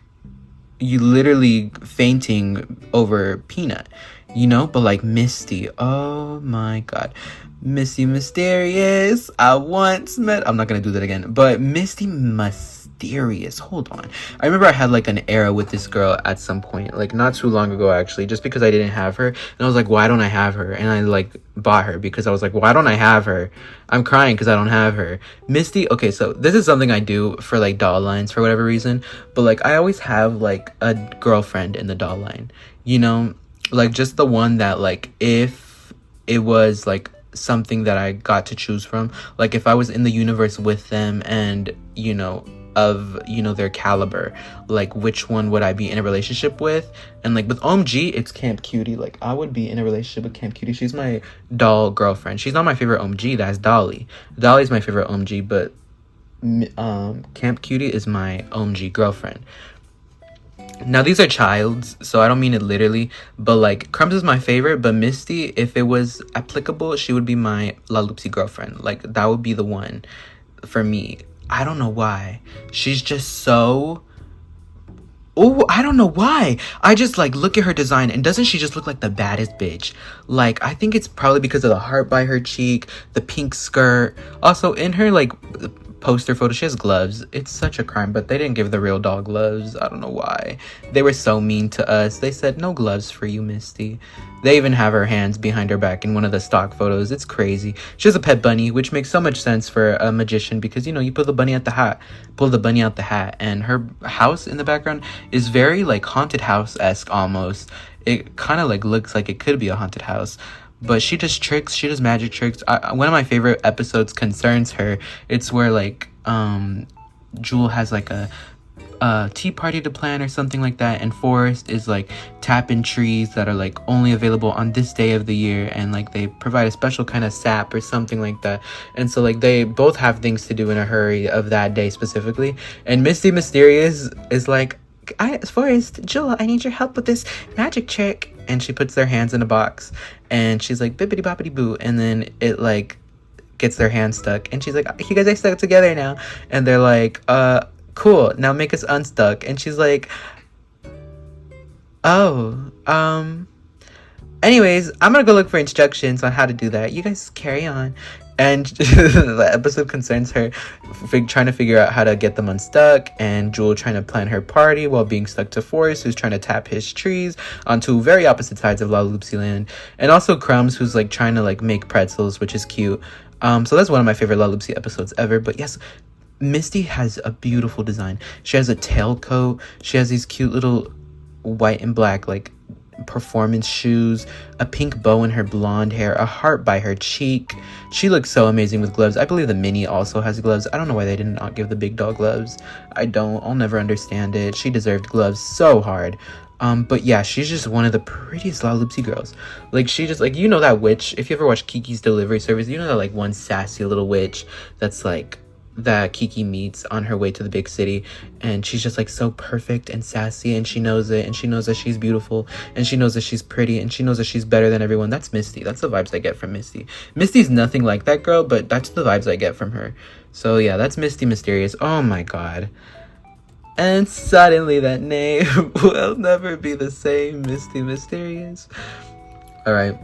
you literally fainting over Peanut, you know? But like Misty, oh my god, Misty Mysterious, I once met... I'm not gonna do that again, but Misty Mysterious, hold on. I remember I had like an era with this girl at some point, like not too long ago actually, just because I didn't have her, and I was like, why don't I have her? And I like bought her because I was like, why don't I have her? I'm crying because I don't have her. Misty, okay, so this is something I do for like doll lines for whatever reason, but like I always have like a girlfriend in the doll line, you know, like just the one that like if it was like something that I got to choose from, like if I was in the universe with them and you know of their caliber, like which one would I be in a relationship with? And like with OMG, it's Camp Cutie. Like I would be in a relationship with Camp Cutie. She's my doll girlfriend. She's not my favorite OMG, that's Dolly's my favorite OMG, but Camp Cutie is my OMG girlfriend. Now these are childs, so I don't mean it literally, but like Crumbs is my favorite, but Misty, if it was applicable, she would be my Laloopsy girlfriend. Like that would be the one for me. I don't know why. She's just so... Oh, I don't know why. I just like look at her design, and doesn't she just look like the baddest bitch? Like I think it's probably because of the heart by her cheek, the pink skirt. Also in her like poster photo, she has gloves. It's such a crime, but they didn't give the real doll gloves. I don't know why. They were so mean to us. They said no gloves for you, Misty. They even have her hands behind her back in one of the stock photos. It's crazy. She has a pet bunny, which makes so much sense for a magician, because you know you pull the bunny out the hat, and her house in the background is very like haunted house-esque almost. It kind of like looks like it could be a haunted house. But she does tricks. She does magic tricks. One of my favorite episodes concerns her. It's where like Jewel has like a tea party to plan or something like that, and Forrest is like tapping trees that are like only available on this day of the year, and like they provide a special kind of sap or something like that. And so like they both have things to do in a hurry of that day specifically. And Misty Mysterious is like, Forrest, Jewel, I need your help with this magic trick. And she puts their hands in a box, and she's like bippity boppity boo, and then it like gets their hands stuck, and she's like, you guys are stuck together now. And they're like, cool, now make us unstuck. And she's like, oh, Anyways, I'm gonna go look for instructions on how to do that. You guys carry on. And the episode concerns her trying to figure out how to get them unstuck, and Jewel trying to plan her party while being stuck to Forrest, who's trying to tap his trees on two very opposite sides of Laloopsy land, and also Crumbs, who's like trying to like make pretzels, which is cute. So that's one of my favorite Laloopsy episodes ever. But yes, Misty has a beautiful design. She has a tailcoat. She has these cute little white and black like performance shoes, a pink bow in her blonde hair, a heart by her cheek. She looks so amazing with gloves. I believe the mini also has gloves. I don't know why they did not give the big dog gloves. I'll never understand it. She deserved gloves so hard. But yeah, she's just one of the prettiest Laloopsy girls. Like, she just, like, you know that witch, if you ever watch Kiki's Delivery Service, you know that, like, one sassy little witch that's, like, that Kiki meets on her way to the big city, and she's just like so perfect and sassy, and she knows it, and she knows that she's beautiful, and she knows that she's pretty, and she knows that she's better than everyone. That's Misty. That's the vibes I get from Misty. Misty's nothing like that girl, but that's the vibes I get from her. So yeah, that's Misty Mysterious. Oh my god. And suddenly that name will never be the same. Misty Mysterious. All right,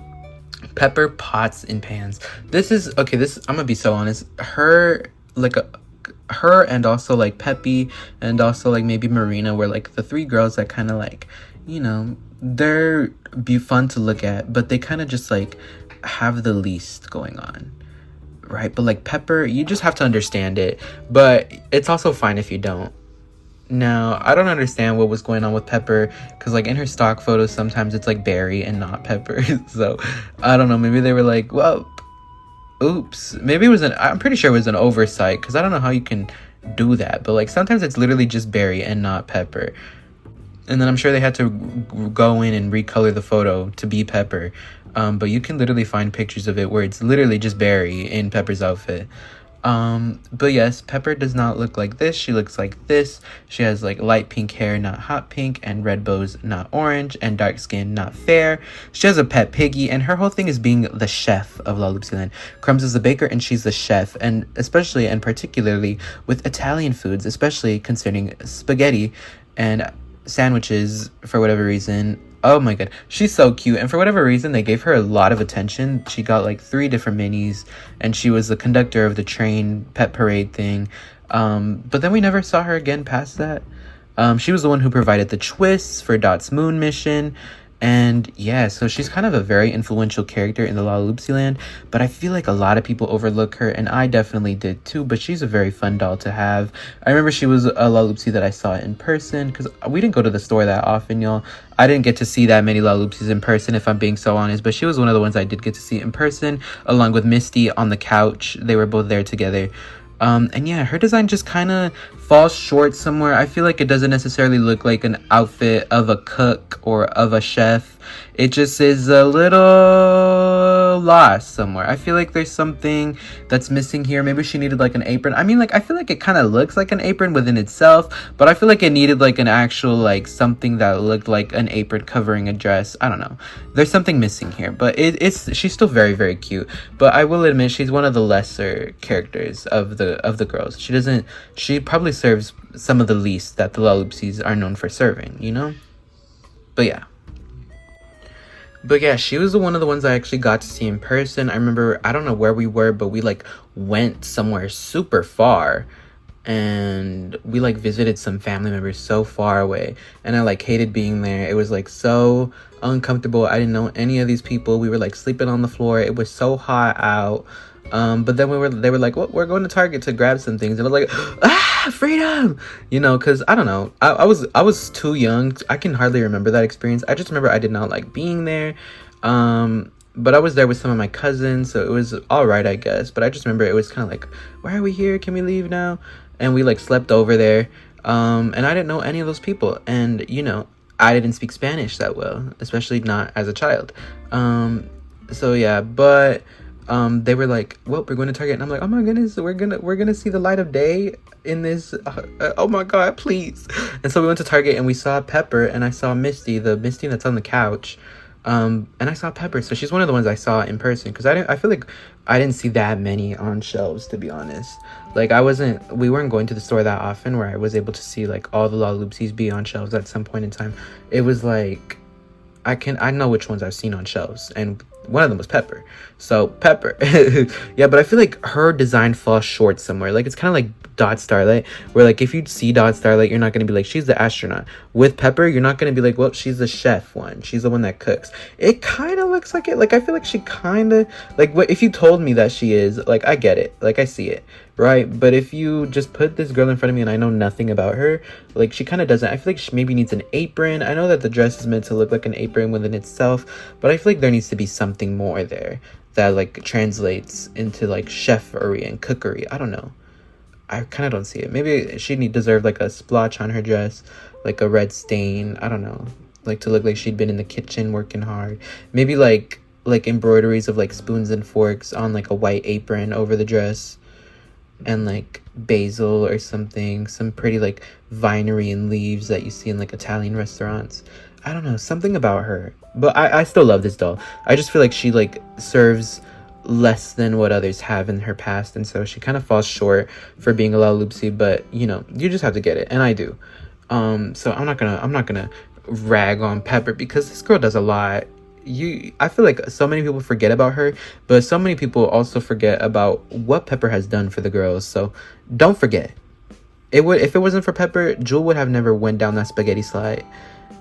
Pepper Pots and Pans. This is okay. I'm gonna be so honest. Her and also like Peppy and also like maybe Marina were like the three girls that kind of like, you know, they're fun to look at, but they kind of just like have the least going on, right? But like Pepper, you just have to understand it, but it's also fine if you don't. Now, I don't understand what was going on with Pepper, because like in her stock photos sometimes it's like Berry and not Pepper. So I don't know, maybe they were like, well, oops, maybe I'm pretty sure it was an oversight, because I don't know how you can do that, but like sometimes it's literally just Berry and not Pepper. And then I'm sure they had to go in and recolor the photo to be Pepper, but you can literally find pictures of it where it's literally just Berry in Pepper's outfit. But yes, Pepper does not look like this. She looks like this. She has like light pink hair, not hot pink, and red bows, not orange, and dark skin, not fair. She has a pet piggy, and her whole thing is being the chef of Laloopsy land. Crumbs is the baker, and she's the chef, and especially and particularly with Italian foods, especially concerning spaghetti and sandwiches for whatever reason. Oh my god, she's so cute, and for whatever reason they gave her a lot of attention. She got like 3 different minis, and she was the conductor of the train pet parade thing, but then we never saw her again past that. She was the one who provided the twists for Dot's moon mission, and yeah, so she's kind of a very influential character in the Laloopsy land, but I feel like a lot of people overlook her, and I definitely did too. But she's a very fun doll to have. I remember she was a Laloopsy that I saw in person, because we didn't go to the store that often, y'all. I didn't get to see that many Laloopsies in person, if I'm being so honest, but she was one of the ones I did get to see in person, along with Misty on the couch. They were both there together. And yeah, her design just kind of falls short somewhere. I feel like it doesn't necessarily look like an outfit of a cook or of a chef. It just is a little lost somewhere. I feel like there's something that's missing here. Maybe she needed like an apron. I mean, like, I feel like it kind of looks like an apron within itself, but I feel like it needed like an actual like something that looked like an apron covering a dress. I don't know. There's something missing here, but she's still very, very cute. But I will admit she's one of the lesser characters of the girls. She probably serves some of the least that the Laloopsies are known for serving, you know? But yeah, she was one of the ones I actually got to see in person. I remember, I don't know where we were, but we like went somewhere super far, and we like visited some family members so far away, and I like hated being there. It was like so uncomfortable. I didn't know any of these people. We were like sleeping on the floor. It was so hot out. But then they were like, well, we're going to Target to grab some things, and I was like, freedom, you know, because I don't know, I was too young. I can hardly remember that experience. I just remember I did not like being there. But I was there with some of my cousins, so it was all right, I guess. But I just remember it was kind of like, why are we here? Can we leave now? And we like slept over there. And I didn't know any of those people, and you know, I didn't speak Spanish that well, especially not as a child. So yeah, but they were like, well, we're going to Target, and I'm like, oh my goodness, we're gonna see the light of day in this, oh my god, please. And so we went to Target, and we saw Pepper, and I saw Misty, the Misty that's on the couch, and I saw Pepper. So she's one of the ones I saw in person, because I feel like I didn't see that many on shelves, to be honest. Like, we weren't going to the store that often where I was able to see like all the Laloopsies be on shelves at some point in time. It was like, I know which ones I've seen on shelves, and one of them was Pepper. So Pepper. Yeah, but I feel like her design falls short somewhere. Like, it's kind of like Dot Starlight, where like if you see Dot Starlight, you're not gonna be like, she's the astronaut. With Pepper, you're not gonna be like, well, she's the chef one, she's the one that cooks. It kind of looks like it. Like, I feel like she kind of, like, what if you told me that she is, like, I get it, like, I see it, right? But if you just put this girl in front of me and I know nothing about her, like, she kind of doesn't. I feel like she maybe needs an apron. I know that the dress is meant to look like an apron within itself, but I feel like there needs to be something more there that like translates into like chefery and cookery. I don't know, I kind of don't see it. Maybe she'd deserve like a splotch on her dress, like a red stain. I don't know, like to look like she'd been in the kitchen working hard. Maybe like embroideries of like spoons and forks on like a white apron over the dress, and like basil or something, some pretty like vinery and leaves that you see in like Italian restaurants. I don't know, something about her. But I still love this doll. I just feel like she like serves less than what others have in her past, and so she kind of falls short for being a Lala-Oopsie. But you know, you just have to get it, and I do. So I'm not gonna rag on Pepper, because this girl does a lot. I feel like so many people forget about her, but so many people also forget about what Pepper has done for the girls. So don't forget. If it wasn't for Pepper, Jewel would have never went down that spaghetti slide.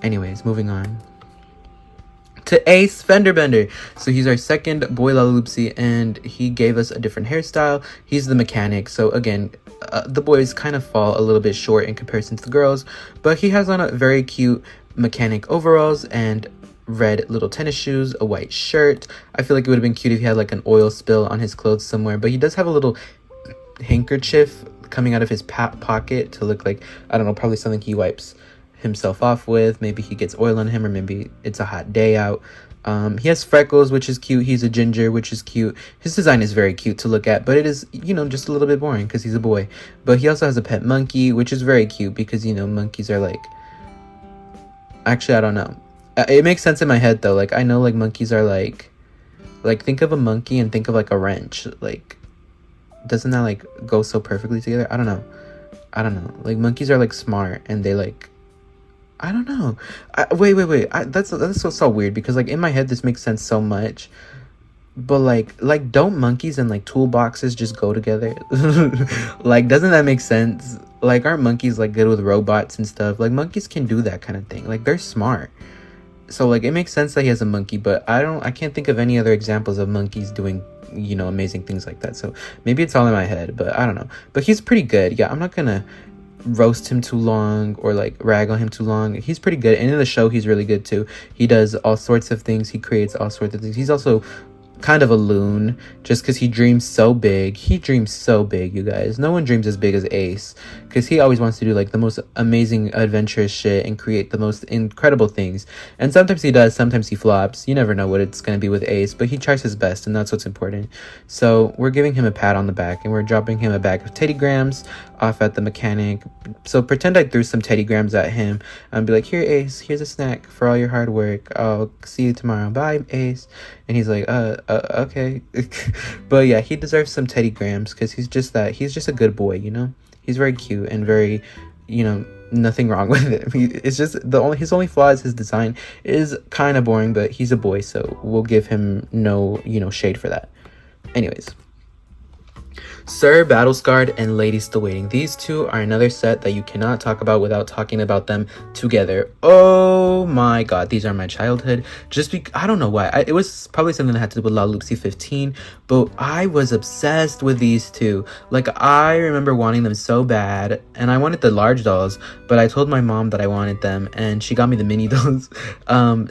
Anyways, moving on to Ace Fender Bender. So he's our second boy Lala-Oopsie, and he gave us a different hairstyle. He's the mechanic. So again, the boys kind of fall a little bit short in comparison to the girls, but he has on a very cute mechanic overalls and red little tennis shoes, a white shirt. I feel like it would have been cute if he had like an oil spill on his clothes somewhere, but he does have a little handkerchief coming out of his pocket to look like, I don't know, probably something he wipes himself off with. Maybe he gets oil on him, or maybe it's a hot day out. He has freckles, which is cute. He's a ginger, which is cute. His design is very cute to look at, but it is, you know, just a little bit boring because he's a boy. But he also has a pet monkey, which is very cute because, you know, monkeys are like, actually, I don't know. It makes sense in my head though. Like, I know like monkeys are like think of a monkey and think of like a wrench. Like, doesn't that like go so perfectly together? I don't know. Like, monkeys are like smart, and they like, I don't know. Wait. That's so weird because like in my head this makes sense so much, but like don't monkeys and like toolboxes just go together? Like, doesn't that make sense? Like, aren't monkeys like good with robots and stuff? Like, monkeys can do that kind of thing. Like, they're smart. So like it makes sense that he has a monkey, but I can't think of any other examples of monkeys doing, you know, amazing things like that. So maybe it's all in my head, but I don't know. But he's pretty good. Yeah, I'm not gonna roast him too long or like rag on him too long. He's pretty good, and in the show he's really good too. He does all sorts of things. He creates all sorts of things. He's also kind of a loon just because he dreams so big. He dreams so big, you guys. No one dreams as big as Ace, because he always wants to do like the most amazing adventurous shit and create the most incredible things. And sometimes he does, sometimes he flops. You never know what it's going to be with Ace, but he tries his best, and that's what's important. So we're giving him a pat on the back, and we're dropping him a bag of Teddy Grahams off at the mechanic. So pretend I threw some Teddy Grahams at him and be like, here, Ace, here's a snack for all your hard work. I'll see you tomorrow. Bye, Ace. And he's like, okay. But yeah, he deserves some Teddy Grahams because he's just a good boy, you know? He's very cute and very, you know, nothing wrong with it. It's just his only flaw is his design is kind of boring, but he's a boy, so we'll give him no, you know, shade for that. Anyways, Sir, Battle Scarred, and Lady Still Waiting. These two are another set that you cannot talk about without talking about them together. Oh my god, these are my childhood. I don't know why. It was probably something that had to do with Laloopsy 15, but I was obsessed with these two. Like, I remember wanting them so bad, and I wanted the large dolls, but I told my mom that I wanted them, and she got me the mini dolls.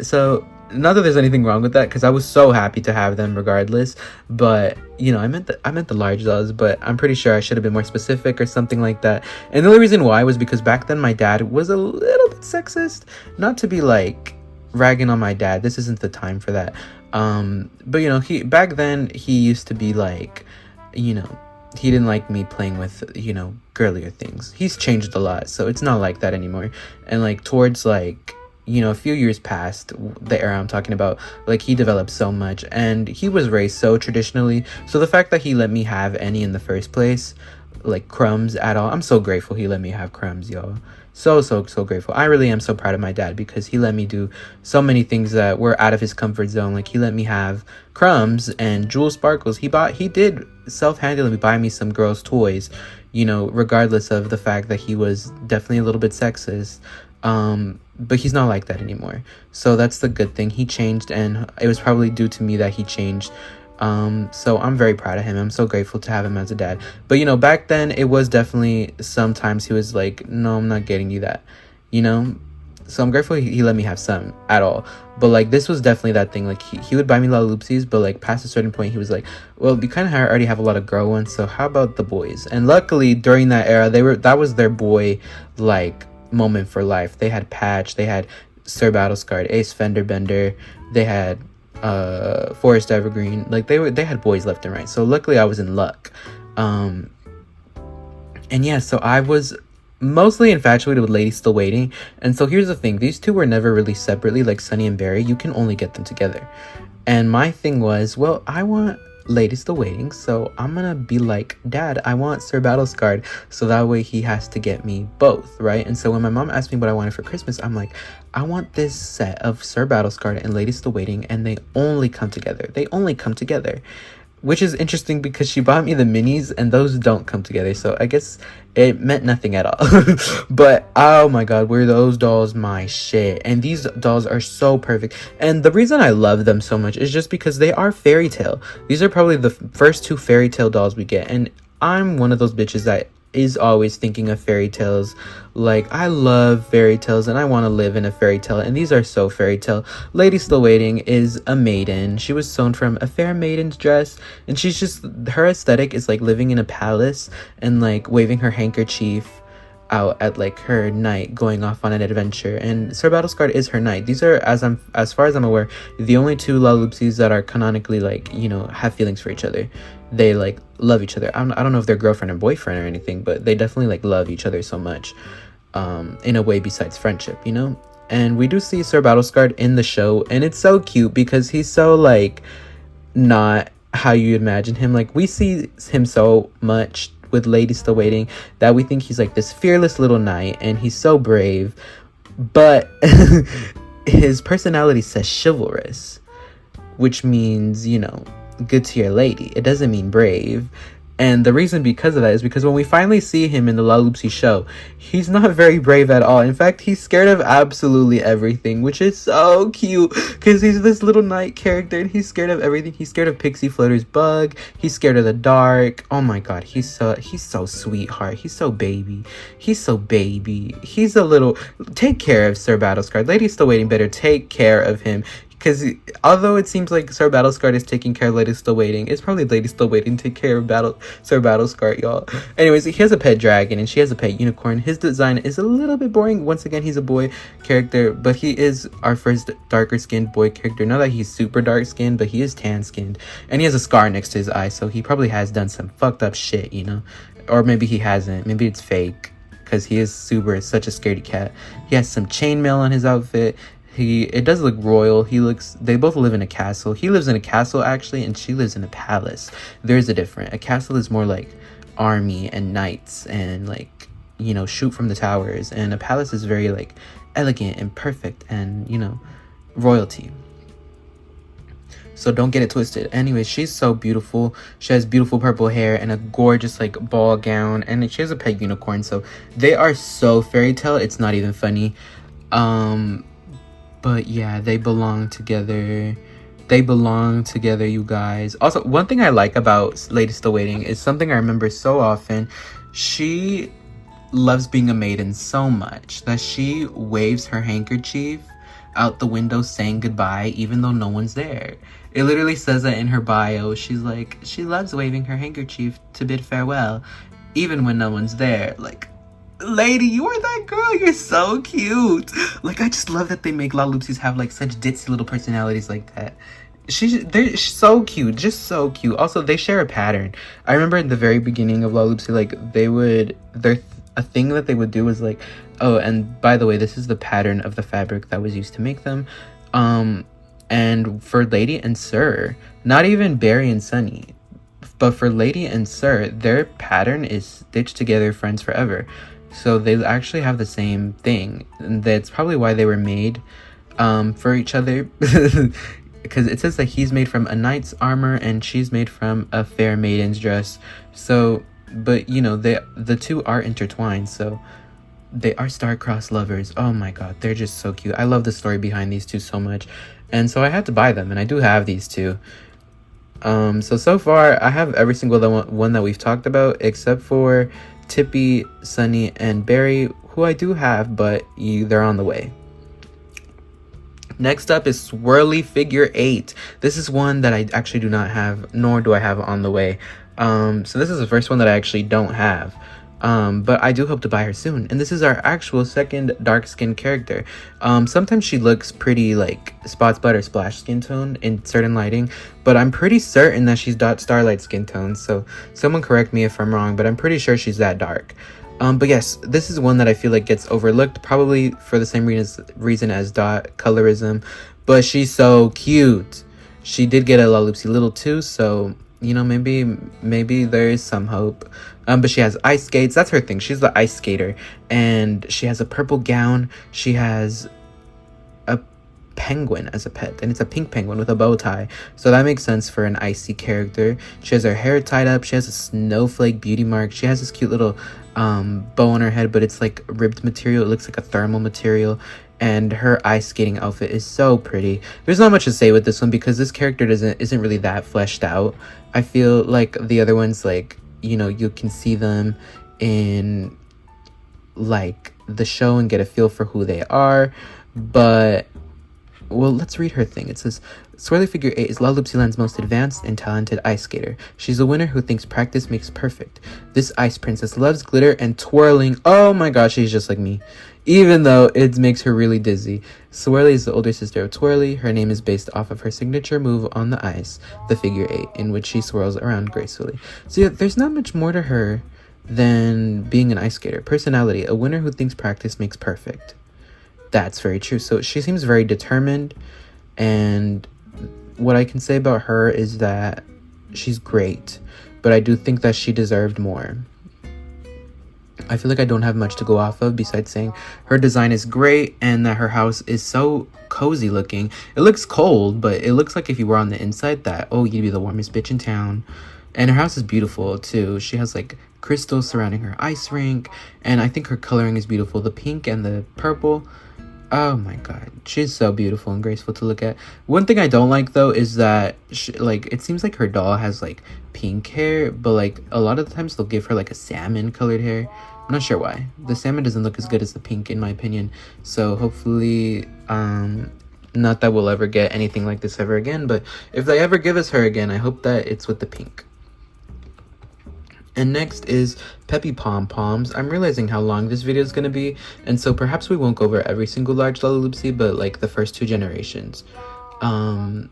So not that there's anything wrong with that, because I was so happy to have them regardless, but you know, I meant the large dolls, but I'm pretty sure I should have been more specific or something like that. And the only reason why was because back then my dad was a little bit sexist. Not to be like ragging on my dad, this isn't the time for that, but you know, back then he used to be like, you know, he didn't like me playing with, you know, girlier things. He's changed a lot, so it's not like that anymore. And like towards like, you know, a few years past the era I'm talking about, like, he developed so much, and he was raised so traditionally. So the fact that he let me have any in the first place, like Crumbs at all. I'm so grateful he let me have Crumbs, y'all. So grateful. I really am so proud of my dad because he let me do so many things that were out of his comfort zone. Like he let me have Crumbs and Jewel Sparkles. He did self-handedly buy me some girls' toys, you know, regardless of the fact that he was definitely a little bit sexist. But he's not like that anymore. So that's the good thing. He changed, and it was probably due to me that he changed. So I'm very proud of him. I'm so grateful to have him as a dad. But, you know, back then it was definitely sometimes he was like, no, I'm not getting you that, you know? So I'm grateful he let me have some at all. But, like, this was definitely that thing. Like, he would buy me Lala-Oopsies, but, like, past a certain point, he was like, well, you kind of already have a lot of girl ones, so how about the boys? And luckily, during that era, that was their boy, like, moment for life. They had Patch, they had Sir Battlescarred, Ace Fender Bender, they had Forest Evergreen. Like, they had boys left and right. So, luckily, I was in luck. And, yeah, so I was mostly infatuated with Lady Still Waiting. And so here's the thing, these two were never released separately like Sunny and Berry. You can only get them together. And my thing was, well, I want Lady Still Waiting, so I'm gonna be like, Dad, I want Sir Battlescarred, so that way he has to get me both, right? And so when my mom asked me what I wanted for Christmas, I'm like, I want this set of Sir Battlescarred and Lady Still Waiting, and they only come together. Which is interesting because she bought me the minis and those don't come together. So I guess it meant nothing at all. But oh my god, were those dolls my shit. And these dolls are so perfect. And the reason I love them so much is just because they are fairy tale. These are probably the first two fairy tale dolls we get. And I'm one of those bitches that is always thinking of fairy tales. Like, I love fairy tales and I want to live in a fairy tale, and these are so fairy tale. Lady Still Waiting is a maiden. She was sewn from a fair maiden's dress, and she's just, her aesthetic is like living in a palace and like waving her handkerchief out at like her knight going off on an adventure. And Sir Battlescarred is her knight. These are, as far as I'm aware, the only two Laloopsies that are canonically, like, you know, have feelings for each other. They like love each other. I don't know if they're girlfriend or boyfriend or anything, but they definitely like love each other so much, in a way besides friendship, you know. And we do see Sir Battlescarred in the show, and it's so cute because he's so like not how you imagine him. Like, we see him so much with Lady Still Waiting that we think he's like this fearless little knight and he's so brave, but his personality says chivalrous, which means, you know, good to your lady. It doesn't mean brave. And the reason because of that is because when we finally see him in the Laloopsy show, he's not very brave at all. In fact, he's scared of absolutely everything, which is so cute because he's this little knight character and he's scared of everything. He's scared of Pixie Flutter's bug. He's scared of the dark. Oh my god, he's so sweetheart. He's so baby. He's a little... Take care of Sir Battlescarred. Lady Still Waiting better take care of him. Because although it seems like Sir Battlescarred is taking care of Lady Still Waiting, it's probably Lady Still Waiting to take care of Sir Battlescarred, y'all. Anyways, he has a pet dragon and she has a pet unicorn. His design is a little bit boring. Once again, he's a boy character, but he is our first darker skinned boy character. Not that he's super dark skinned, but he is tan skinned. And he has a scar next to his eye, so he probably has done some fucked up shit, you know? Or maybe he hasn't. Maybe it's fake, because he is such a scaredy cat. He has some chainmail on his outfit. It does look royal. They both live in a castle. He lives in a castle, actually, and she lives in a palace. There's a difference. A castle is more like army and knights and, like, you know, shoot from the towers. And a palace is very, like, elegant and perfect and, you know, royalty. So don't get it twisted. Anyways, she's so beautiful. She has beautiful purple hair and a gorgeous, like, ball gown. And she has a pet unicorn. So they are so fairy tale. It's not even funny. But yeah, they belong together. You guys. Also, one thing I like about Lady Still Waiting is something I remember so often. She loves being a maiden so much that she waves her handkerchief out the window saying goodbye even though no one's there. It literally says that in her bio. She's like, she loves waving her handkerchief to bid farewell even when no one's there. Like, lady, you are that girl. You're so cute. Like, I just love that they make Laloopsies have like such ditzy little personalities like that. They're so cute, just so cute. Also, they share a pattern. I remember in the very beginning of Laloopsy, like, a thing that they would do was like, oh, and by the way, this is the pattern of the fabric that was used to make them. And for Lady and Sir, not even Berry and Sunny, But for Lady and Sir, their pattern is stitched together friends forever. So they actually have the same thing. And that's probably why they were made for each other. Because it says that he's made from a knight's armor and she's made from a fair maiden's dress. So, but you know, the two are intertwined. So they are star-crossed lovers. Oh my god, they're just so cute. I love the story behind these two so much. And so I had to buy them, and I do have these two. So far, I have every single one that we've talked about, except for Tippy, Sunny, and Barry, who I do have, but they're on the way. Next up is Swirly Figure 8. This is one that I actually do not have, nor do I have on the way. So this is the first one that I actually don't have. But I do hope to buy her soon. And this is our actual second dark skin character. Sometimes she looks pretty like Spots Butter Splash skin tone in certain lighting, but I'm pretty certain that she's Starlight skin tone. So someone correct me if I'm wrong, but I'm pretty sure she's that dark. But yes, this is one that I feel like gets overlooked, probably for the same reason as Dot colorism, but she's so cute. She did get a Laloopsy little too, so you know, maybe there is some hope. But she has ice skates. That's her thing. She's the ice skater. And she has a purple gown. She has a penguin as a pet. And it's a pink penguin with a bow tie. So that makes sense for an icy character. She has her hair tied up. She has a snowflake beauty mark. She has this cute little bow on her head, but it's like ribbed material. It looks like a thermal material. And her ice skating outfit is so pretty. There's not much to say with this one because this character isn't really that fleshed out. I feel like the other ones, like, you know, you can see them in like the show and get a feel for who they are. But well, let's read her thing. It says, Swirly Figure 8 is Laloopsy Land's most advanced and talented ice skater. She's a winner who thinks practice makes perfect. This ice princess loves glitter and twirling. Oh my gosh, she's just like me. Even though it makes her really dizzy. Swirly is the older sister of Twirly. Her name is based off of her signature move on the ice, the Figure 8, in which she swirls around gracefully. So yeah, there's not much more to her than being an ice skater. Personality, a winner who thinks practice makes perfect. That's very true. So she seems very determined, and what I can say about her is that she's great, but I do think that she deserved more. I feel like I don't have much to go off of besides saying her design is great and that her house is so cozy looking. It looks cold, but it looks like if you were on the inside that, oh, you'd be the warmest bitch in town. And her house is beautiful too. She has like crystals surrounding her ice rink, and I think her coloring is beautiful. The pink and the purple. Oh my god, she's so beautiful and graceful to look at. One thing I don't like though is that it seems like her doll has like pink hair, but like a lot of the times they'll give her like a salmon colored hair. I'm not sure why. The salmon doesn't look as good as the pink in my opinion. So hopefully, not that we'll ever get anything like this ever again, but if they ever give us her again, I hope that it's with the pink. And next is Peppy Pom-Poms. I'm realizing how long this video is going to be, and so perhaps we won't go over every single large Lala-Oopsie, but like the first 2 generations.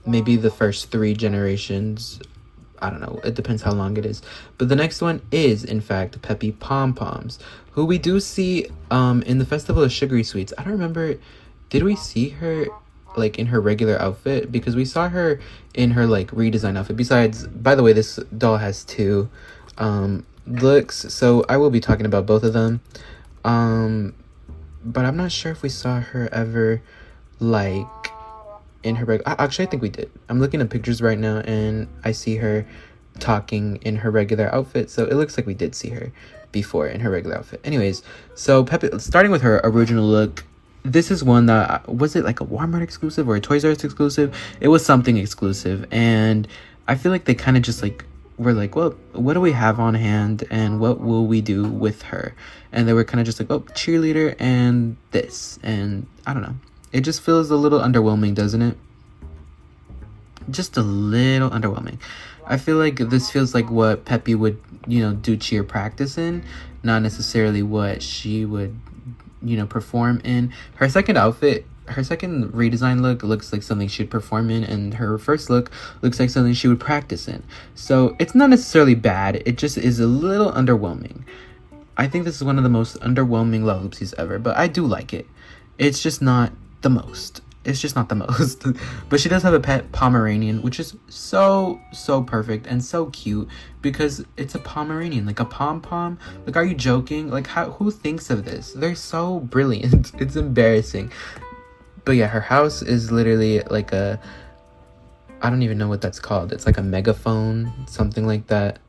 Maybe the first 3 generations. I don't know, it depends how long it is. But the next one is, in fact, Peppy Pom-Poms, who we do see in the Festival of Sugary Sweets. I don't remember, did we see her like in her regular outfit? Because we saw her in her like redesign outfit. Besides, by the way, this doll has 2 looks, so I will be talking about both of them. But I'm not sure if we saw her ever like in her actually I think we did. I'm looking at pictures right now and I see her talking in her regular outfit, so it looks like we did see her before in her regular outfit. Anyways, so Peppy, starting with her original look, this is one that, was it like a Walmart exclusive or a Toys R Us exclusive? It was something exclusive, and I feel like they kind of just like were like, well, what do we have on hand and what will we do with her? And they were kind of just like, oh, cheerleader and this, and I don't know. It just feels a little underwhelming, doesn't it? Just a little underwhelming. I feel like this feels like what Peppy would, you know, do cheer practice in, not necessarily what she would, you know, perform in. Her second outfit, her second redesign look looks like something she'd perform in, and her first look looks like something she would practice in. So it's not necessarily bad, it just is a little underwhelming. I think this is one of the most underwhelming Laloopsies ever, but I do like it. It's just not the most. it's just not the most. But she does have a pet Pomeranian, which is so perfect and so cute because it's a Pomeranian, like a pom-pom. Like, are you joking? Like, who thinks of this? They're so brilliant. It's embarrassing. But yeah, her house is literally like a, I don't even know what that's called. It's like a megaphone, something like that.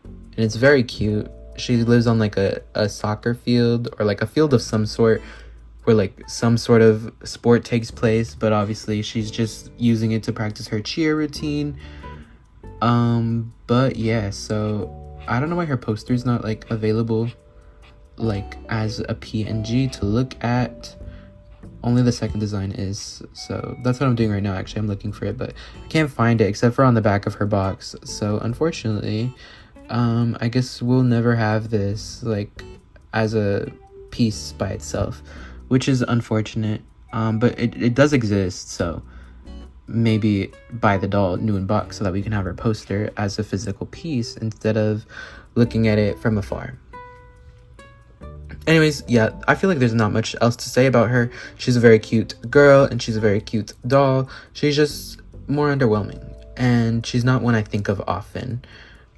And it's very cute. She lives on like a soccer field, or like a field of some sort, where like some sort of sport takes place, but obviously she's just using it to practice her cheer routine. But yeah, so I don't know why her poster's not like available like as a PNG to look at. Only the second design is, so that's what I'm doing right now. Actually, I'm looking for it, but I can't find it except for on the back of her box. So unfortunately, I guess we'll never have this like as a piece by itself, which is unfortunate. But it does exist, so maybe buy the doll new in box so that we can have her poster as a physical piece instead of looking at it from afar. Anyways, yeah, I feel like there's not much else to say about her. She's a very cute girl and she's a very cute doll. She's just more underwhelming, and she's not one I think of often.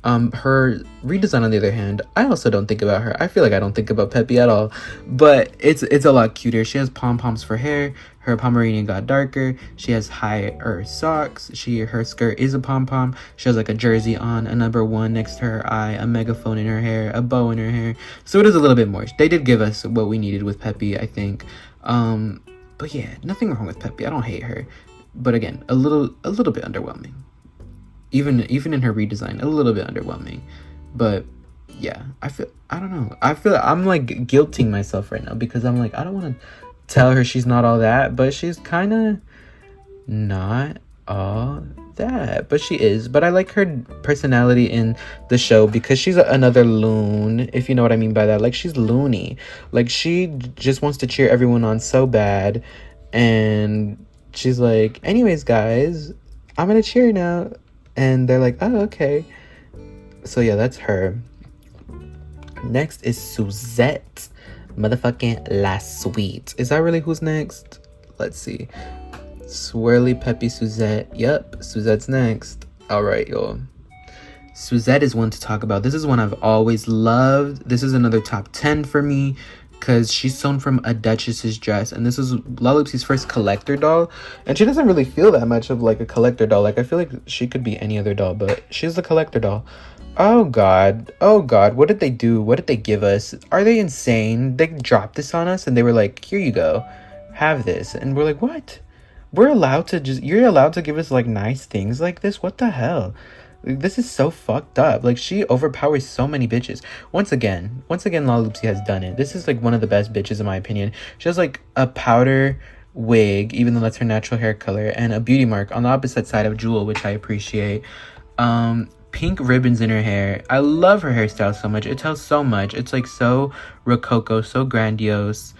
Her redesign, on the other hand, I also don't think about her. I feel like I don't think about Peppy at all, but it's a lot cuter. She has pom-poms for hair. Her Pomeranian got darker. She has higher socks. Her skirt is a pom-pom. She has like a jersey on, a number 1 next to her eye, a megaphone in her hair, a bow in her hair. So it is a little bit more. They did give us what we needed with Peppy, I think. But yeah, nothing wrong with Peppy. I don't hate her, but again, a little bit underwhelming. Even in her redesign, a little bit underwhelming. But yeah, I feel I'm like guilting myself right now because I'm like, I don't want to tell her she's not all that, but she's kind of not all that, but she is. But I like her personality in the show because she's another loon, if you know what I mean by that. Like, she's loony. Like, she just wants to cheer everyone on so bad, and she's like, anyways guys, I'm gonna cheer now. And they're like, oh, okay. So yeah, that's her. Next is Suzette motherfucking La Sweet. Is that really who's next? Let's see. Swirly, Peppy, Suzette. Yep, Suzette's next. Alright, y'all. Suzette is one to talk about. This is one I've always loved. This is another top 10 for me, because she's sewn from a duchess's dress, and this is Lala-Oopsy's first collector doll, and she doesn't really feel that much of like a collector doll. Like, I feel like she could be any other doll, but she's the collector doll. Oh god, what did they do? What did they give us? Are they insane? They dropped this on us and they were like, here you go, have this. And we're like, what? You're allowed to give us like nice things like this? What the hell? This is so fucked up. Like, she overpowers so many bitches. Once again, Lala-Oopsy has done it. This is like one of the best bitches in my opinion. She has like a powder wig, even though that's her natural hair color, and a beauty mark on the opposite side of Jewel, which I appreciate. Pink ribbons in her hair. I love her hairstyle so much. It tells so much. It's like so rococo, so grandiose.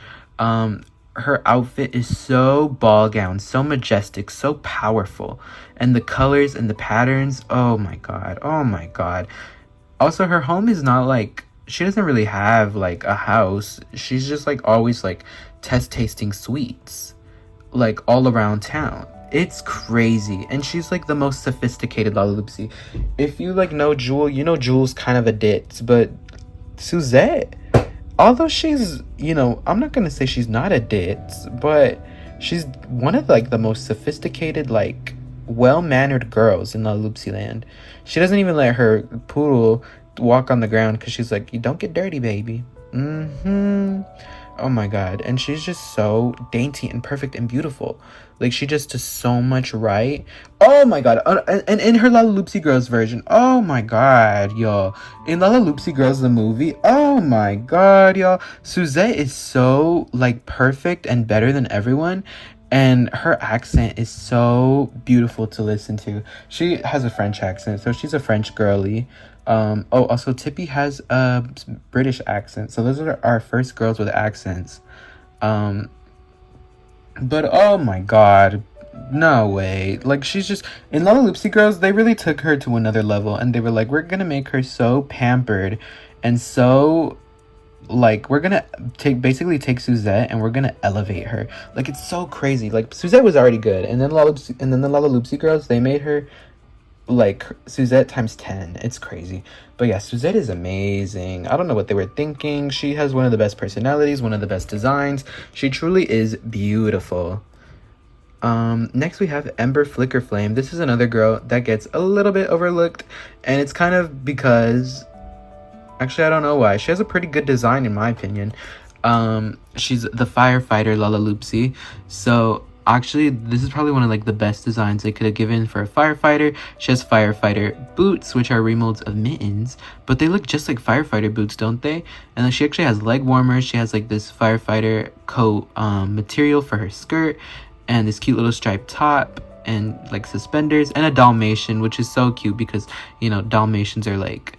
Her outfit is so ball gown, so majestic, so powerful. And the colors and the patterns, oh my god. Also, her home is not like, she doesn't really have like a house. She's just like always like tasting sweets like all around town. It's crazy. And she's like the most sophisticated Lala-Oopsy. If you like know Jewel, you know Jewel's kind of a ditz, but Suzette, although she's, you know, I'm not gonna say she's not a ditz, but she's one of like the most sophisticated, like well-mannered girls in Laloopsy land. She doesn't even let her poodle walk on the ground because she's like, you don't get dirty, baby. Oh my god. And she's just so dainty and perfect and beautiful. Like, she just does so much right. Oh my god. And in her Lala-Oopsy Girls version, oh my god, y'all. In Lala-Oopsy Girls the movie, oh my god, y'all. Suzette is so like perfect and better than everyone. And her accent is so beautiful to listen to. She has a French accent, so she's a French girly. Also Tippy has a British accent. So those are our first girls with accents. But oh my god, no way. Like, she's just, in Lala-Oopsy Girls, they really took her to another level, and they were like, we're gonna make her so pampered and so like, we're gonna basically take Suzette and we're gonna elevate her. Like, it's so crazy. Like, Suzette was already good, and then the Lala-Oopsy girls, they made her like Suzette times 10. It's crazy. But yeah, Suzette is amazing. I don't know what they were thinking. She has one of the best personalities, one of the best designs. She truly is beautiful. Next we have Ember Flicker Flame. This is another girl that gets a little bit overlooked, and it's kind of because, actually, I don't know why. She has a pretty good design in my opinion. She's the firefighter Lala-Oopsy. So actually, this is probably one of like the best designs they could have given for a firefighter. She has firefighter boots, which are remolds of Mittens, but they look just like firefighter boots, don't they? And then she actually has leg warmers. She has like this firefighter coat material for her skirt, and this cute little striped top, and like suspenders, and a Dalmatian, which is so cute because, you know, Dalmatians are like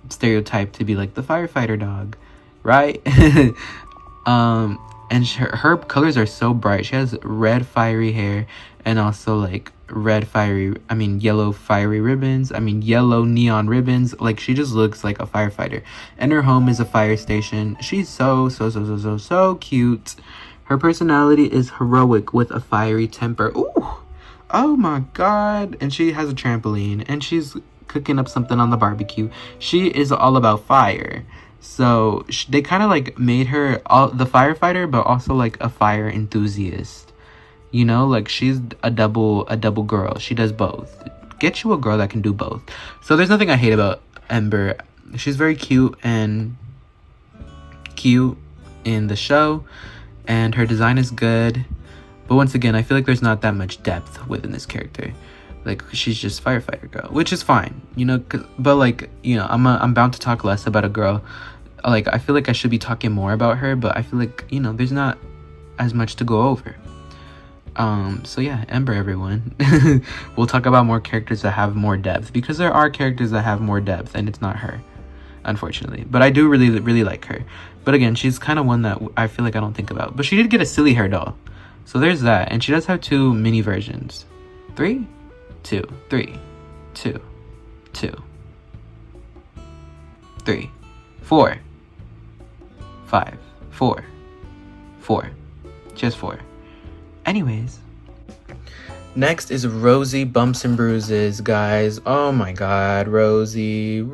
stereotyped to be like the firefighter dog, right? And her colors are so bright. She has red fiery hair, and also like yellow fiery ribbons. Yellow neon ribbons. Like, she just looks like a firefighter. And her home is a fire station. She's so cute. Her personality is heroic with a fiery temper. Ooh, oh my god. And she has a trampoline, and she's cooking up something on the barbecue. She is all about fire. So they kind of like made her the firefighter, but also like a fire enthusiast. You know, like, she's a double girl. She does both. Get you a girl that can do both. So there's nothing I hate about Ember. She's very cute in the show, and her design is good. But once again, I feel like there's not that much depth within this character. Like, she's just firefighter girl, which is fine, you know. But like, you know, I'm bound to talk less about a girl. Like, I feel like I should be talking more about her, but I feel like, you know, there's not as much to go over. So yeah, Ember, everyone. We'll talk about more characters that have more depth, because there are characters that have more depth, and it's not her, unfortunately. But I do really like her. But again, she's kind of one that I feel like I don't think about. But she did get a silly hair doll, so there's that. And she does have 2 mini versions. 3, 2, 3, 2, 2, 3, 4, 5, 4, 4, just 4. Anyways, next is Rosie Bumps and Bruises, guys. Oh my god, Rosie's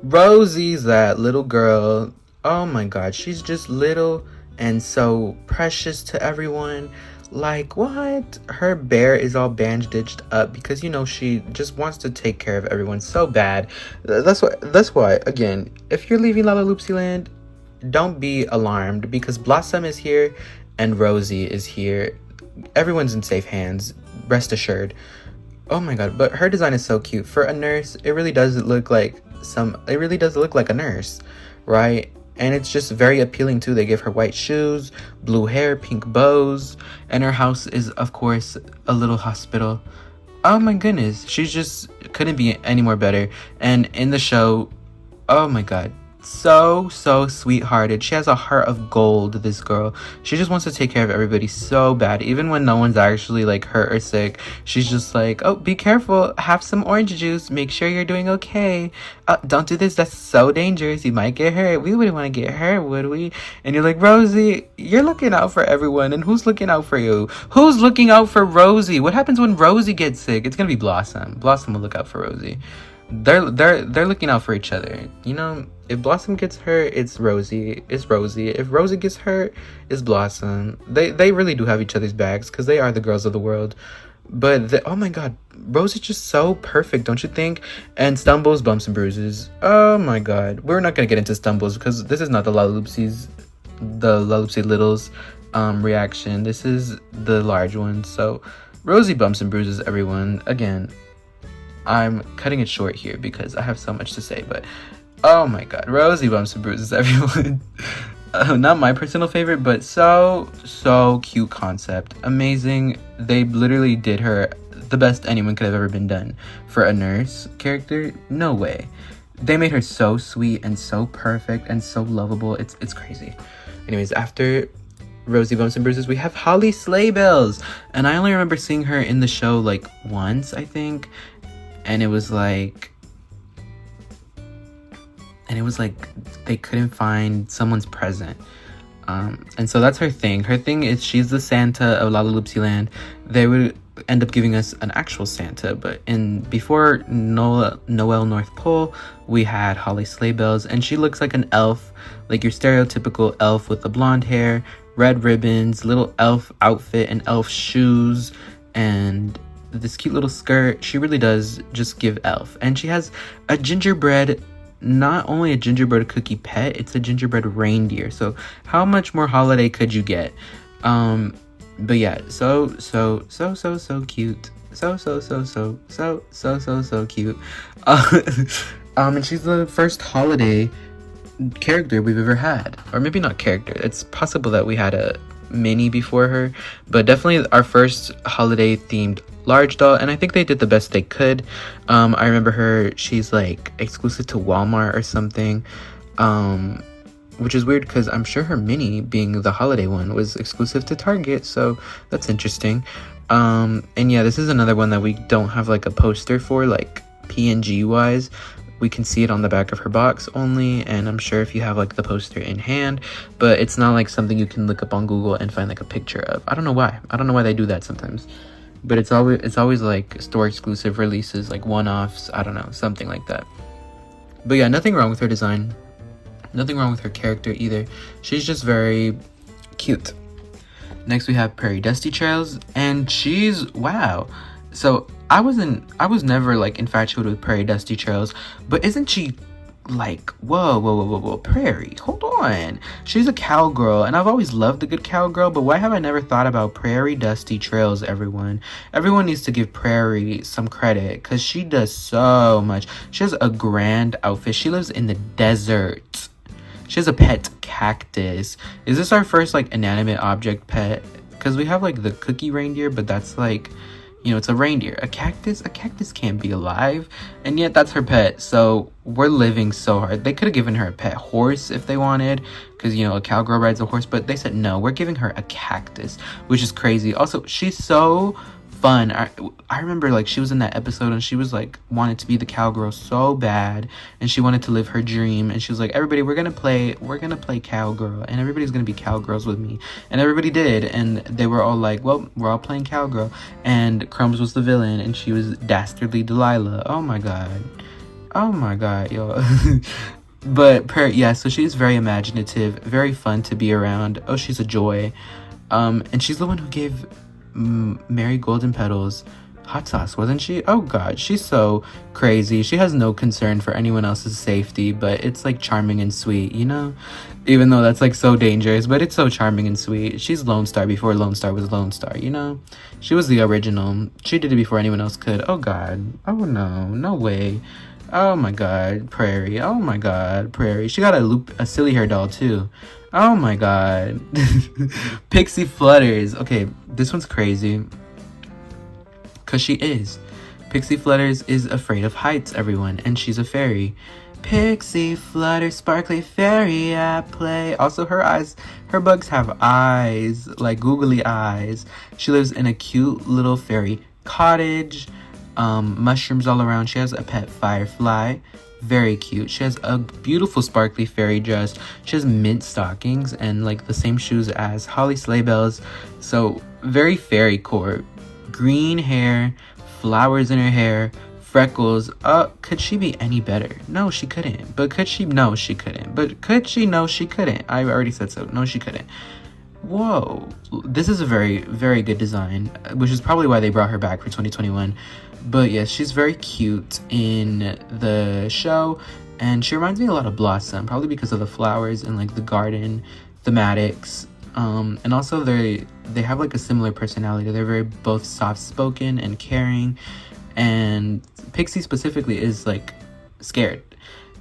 that little girl. Oh my god, she's just little and so precious to everyone. Like, what? Her bear is all bandaged up because, you know, she just wants to take care of everyone so bad. That's why, again, if you're leaving Lala-Oopsy Land, don't be alarmed, because Blossom is here and Rosie is here. Everyone's in safe hands, rest assured. Oh my god, but her design is so cute. For a nurse, it really does look like a nurse, right? And it's just very appealing too. They give her white shoes, blue hair, pink bows, and her house is, of course, a little hospital. Oh my goodness, she just couldn't be any more better. And in the show, oh my god, so sweethearted. She has a heart of gold, this girl. She just wants to take care of everybody so bad, even when no one's actually like hurt or sick. She's just like, oh, be careful, have some orange juice, make sure you're doing okay. Don't do this, that's so dangerous, you might get hurt. We wouldn't want to get hurt, would we? And you're like, Rosie, you're looking out for everyone, and who's looking out for you? Who's looking out for Rosie? What happens when Rosie gets sick? It's gonna be Blossom. Blossom will look out for Rosie. They're looking out for each other, you know. If Blossom gets hurt, it's Rosie. If Rosie gets hurt, it's Blossom. They really do have each other's backs, because they are the girls of the world. But oh my god, Rosie's just so perfect, don't you think? And Stumbles, Bumps, and Bruises. Oh my god, we're not gonna get into Stumbles because this is not the Lala-Oopsies, the Lala-Oopsy Littles reaction. This is the large one. So Rosie, Bumps, and Bruises, everyone. Again, I'm cutting it short here because I have so much to say, but oh my god, Rosie Bumps and Bruises, everyone. Not my personal favorite, but so cute concept. Amazing. They literally did her the best anyone could have ever been done. For a nurse character, no way. They made her so sweet and so perfect and so lovable. It's crazy. Anyways, after Rosie Bumps and Bruises, we have Holly Sleigh Bells. And I only remember seeing her in the show like once, I think. And it was like, and it was like they couldn't find someone's present. And so that's her thing. Her thing is she's the Santa of Lala-Oopsy Land. They would end up giving us an actual Santa, but before Noel North Pole, we had Holly Sleigh Bells, and she looks like an elf, like your stereotypical elf with the blonde hair, red ribbons, little elf outfit, and elf shoes, and this cute little skirt. She really does just give elf. And she has a gingerbread, not only a gingerbread cookie pet, it's a gingerbread reindeer. So how much more holiday could you get? But yeah, so cute. So cute. And she's the first holiday character we've ever had. Or maybe not character. It's possible that we had a mini before her, but definitely our first holiday themed large doll, and I think they did the best they could. I remember her, she's like exclusive to Walmart or something, which is weird because I'm sure her mini, being the holiday one, was exclusive to Target, so that's interesting. And yeah, this is another one that we don't have like a poster for, like PNG wise. We can see it on the back of her box only, and I'm sure if you have like the poster in hand, but it's not like something you can look up on Google and find like a picture of. I don't know why they do that sometimes, but it's always like store exclusive releases, like one-offs, I don't know, something like that. But yeah, nothing wrong with her design, nothing wrong with her character either. She's just very cute. Next we have Prairie Dusty Trails, and she's, wow. So I was never like infatuated with Prairie Dusty Trails, but isn't she like, whoa, Prairie, hold on. She's a cowgirl, and I've always loved a good cowgirl, but why have I never thought about Prairie Dusty Trails, everyone? Everyone needs to give Prairie some credit, because she does so much. She has a grand outfit. She lives in the desert. She has a pet cactus. Is this our first like inanimate object pet? Because we have like the cookie reindeer, but that's like, you know, it's a reindeer. A cactus can't be alive, and yet that's her pet. So we're living so hard. They could have given her a pet horse if they wanted, because, you know, a cowgirl rides a horse, but they said no, we're giving her a cactus, which is crazy. Also, she's so fun. I remember like she was in that episode and she was like wanted to be the cowgirl so bad, and she wanted to live her dream, and she was like, everybody, we're gonna play cowgirl, and everybody's gonna be cowgirls with me, and everybody did, and they were all like, well, we're all playing cowgirl, and Crumbs was the villain and she was dastardly Delilah. Oh my god, yo. But yeah, so she's very imaginative, very fun to be around. Oh, she's a joy. And she's the one who gave Mary Golden Petals hot sauce, wasn't she? Oh god, she's so crazy. She has no concern for anyone else's safety, but it's like charming and sweet, you know? Even though that's like so dangerous, but it's so charming and sweet. She's Lone Star before Lone Star was Lone Star, you know? She was the original. She did it before anyone else could. Oh god. Oh no way. Oh my god, Prairie. Oh my god, Prairie. She got a silly hair doll too. Oh my god. Pixie Flutters. Okay, this one's crazy, because she is. Pixie Flutters is afraid of heights, everyone, and she's a fairy. Pixie Flutters, sparkly fairy at play. Also, her bugs have eyes, like googly eyes. She lives in a cute little fairy cottage. Mushrooms all around. She has a pet firefly. Very cute. She has a beautiful sparkly fairy dress. She has mint stockings and like the same shoes as Holly Sleigh Bells. So very fairy core. Green hair, flowers in her hair, freckles. Could she be any better? No, she couldn't. But could she? No, she couldn't. But could she? No, she couldn't. I already said so. No, she couldn't. Whoa. This is a very, very good design, which is probably why they brought her back for 2021. But yes, she's very cute in the show, and she reminds me a lot of Blossom, probably because of the flowers and like the garden thematics. And also they have like a similar personality. They're very both soft-spoken and caring, and Pixie specifically is like scared.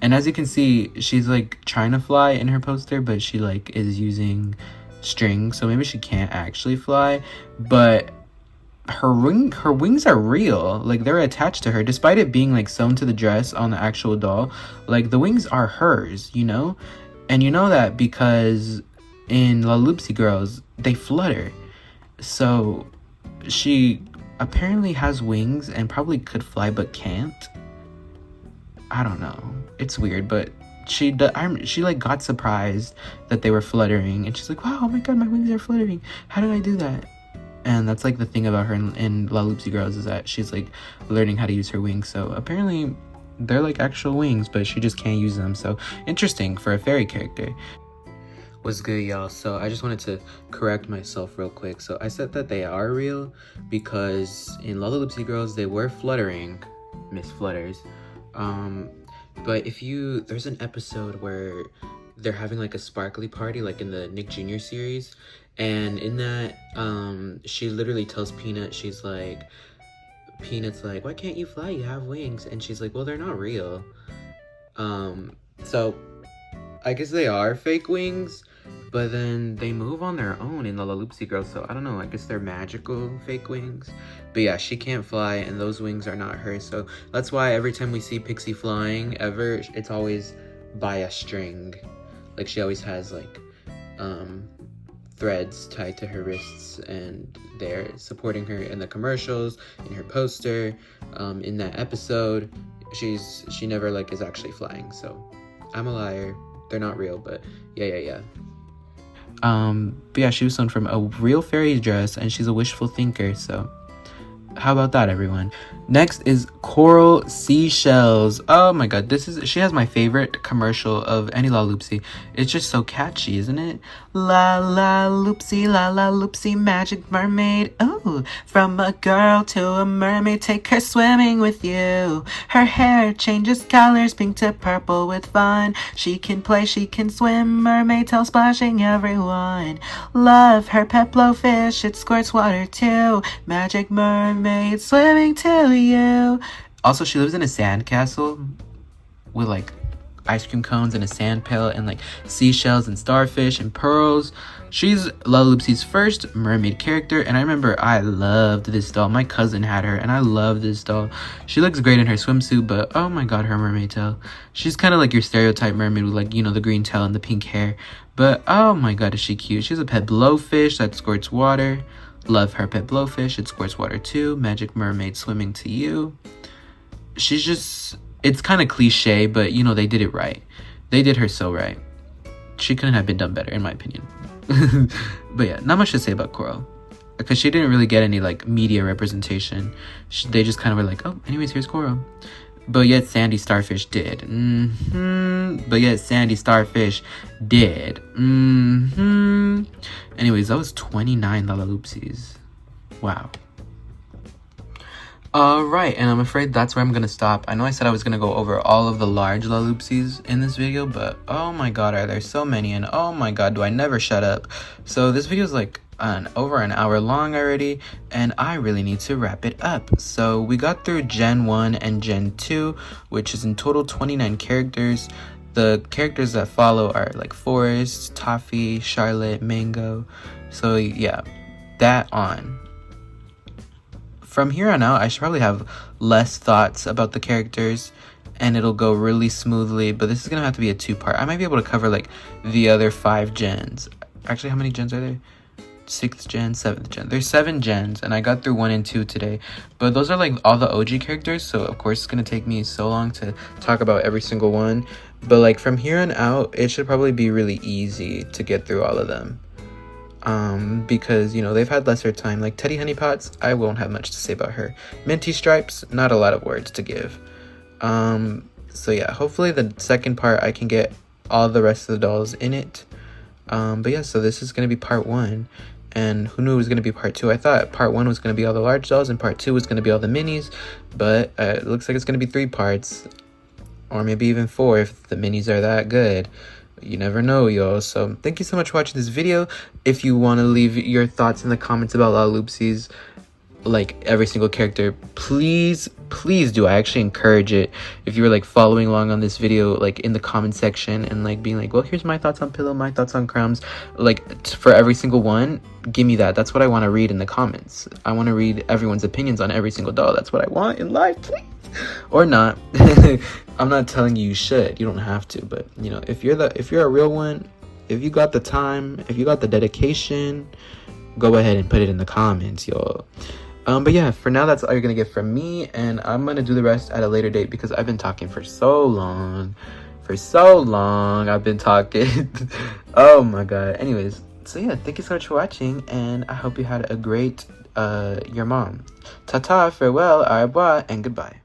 And as you can see, she's like trying to fly in her poster, but she like is using string, so maybe she can't actually fly, but her wings are real. Like, they're attached to her, despite it being like sewn to the dress on the actual doll. Like, the wings are hers, you know? And you know that because in Laloopsy Girls, they flutter. So she apparently has wings and probably could fly but can't. I don't know, it's weird, but she like got surprised that they were fluttering, and she's like, wow, oh my god, my wings are fluttering. How did I do that? And that's like the thing about her in Laloopsy Girls, is that she's like learning how to use her wings. So apparently they're like actual wings, but she just can't use them. So interesting for a fairy character. What's good, y'all? So I just wanted to correct myself real quick. So I said that they are real because in Laloopsy Girls they were fluttering, Miss Flutters. But there's an episode where they're having like a sparkly party, like in the Nick Jr. series, and in that she literally tells Peanut, she's like, Peanut's like, why can't you fly? You have wings. And she's like, well, they're not real. So I guess they are fake wings, but then they move on their own in the Laloopsy Girls, so I don't know, I guess they're magical fake wings. But yeah, she can't fly, and those wings are not hers, so that's why every time we see Pixie flying ever, it's always by a string. Like, she always has like threads tied to her wrists, and they're supporting her in the commercials, in her poster, in that episode. She never like is actually flying, so I'm a liar. They're not real, but yeah. But yeah, she was sewn from a real fairy dress, and she's a wishful thinker, so how about that, everyone? Next is Coral Seashells. Oh my god, she has my favorite commercial of any Laloopsy. It's just so catchy, isn't it? Lala-Oopsie, Lala-Oopsie, magic mermaid. Oh, from a girl to a mermaid, take her swimming with you. Her hair changes colors, pink to purple with fun. She can play, she can swim, mermaid tail splashing everyone. Love her pet blowfish, it squirts water too. Magic mermaid swimming to you. Also, she lives in a sand castle with like ice cream cones and a sand pail and like seashells and starfish and pearls. She's Laloopsy's first mermaid character, and I remember I loved this doll. My cousin had her, and I love this doll. She looks great in her swimsuit, but oh my god, her mermaid tail. She's kind of like your stereotype mermaid with like, you know, the green tail and the pink hair. But oh my god, is she cute. She has a pet blowfish that squirts water. Love her pet blowfish, it squirts water too. Magic mermaid swimming to you. She's just, it's kind of cliche, but you know, they did it right. They did her so right. She couldn't have been done better, in my opinion. But yeah, not much to say about Coral, because she didn't really get any like media representation. They just kind of were like, oh, anyways, here's Coral. But yet Sandy Starfish did. But yet Sandy Starfish did. Anyways, that was 29 Lala-Oopsies. Wow. Alright, and I'm afraid that's where I'm gonna stop. I know I said I was gonna go over all of the large Lala-Oopsies in this video, but oh my god, are there so many, and oh my god, do I never shut up. So this video is like over an hour long already, and I really need to wrap it up. So we got through Gen 1 and Gen 2, which is in total 29 characters. The characters that follow are like Forest, Toffee, Charlotte, Mango. So yeah, that on. From here on out, I should probably have less thoughts about the characters, and it'll go really smoothly, but this is gonna have to be a two-part. I might be able to cover like the other 5 gens. Actually, how many gens are there? 6th gen, 7th gen. There's 7 gens, and I got through 1 and 2 today, but those are like all the OG characters, so of course it's gonna take me so long to talk about every single one. But like from here on out, it should probably be really easy to get through all of them. Because, you know, they've had lesser time. Like Teddy Honeypots, I won't have much to say about her. Minty Stripes, not a lot of words to give. So yeah, hopefully the second part I can get all the rest of the dolls in it. But yeah, so this is going to be part 1. And who knew it was going to be part 2? I thought part 1 was going to be all the large dolls and part 2 was going to be all the minis. But it looks like it's going to be 3 parts. Or maybe even 4 if the minis are that good. You never know, y'all. So thank you so much for watching this video. If you want to leave your thoughts in the comments about Laloopsies, like every single character, please do. I actually encourage it. If you were like following along on this video, like in the comment section, and like being like, well, here's my thoughts on Pillow, my thoughts on Crumbs, like for every single one, give me that. That's what I want to read in the comments. I want to read everyone's opinions on every single doll. That's what I want in life, please. Or not. I'm not telling you should. You don't have to, but you know, if you're a real one, if you got the time, if you got the dedication, go ahead and put it in the comments, y'all. But yeah, for now, that's all you're gonna get from me, and I'm gonna do the rest at a later date because I've been talking for so long. for so long. I've been talking. Oh my god. Anyways, so yeah, thank you so much for watching, and I hope you had a great your mom. Ta-ta, farewell, au revoir, and goodbye.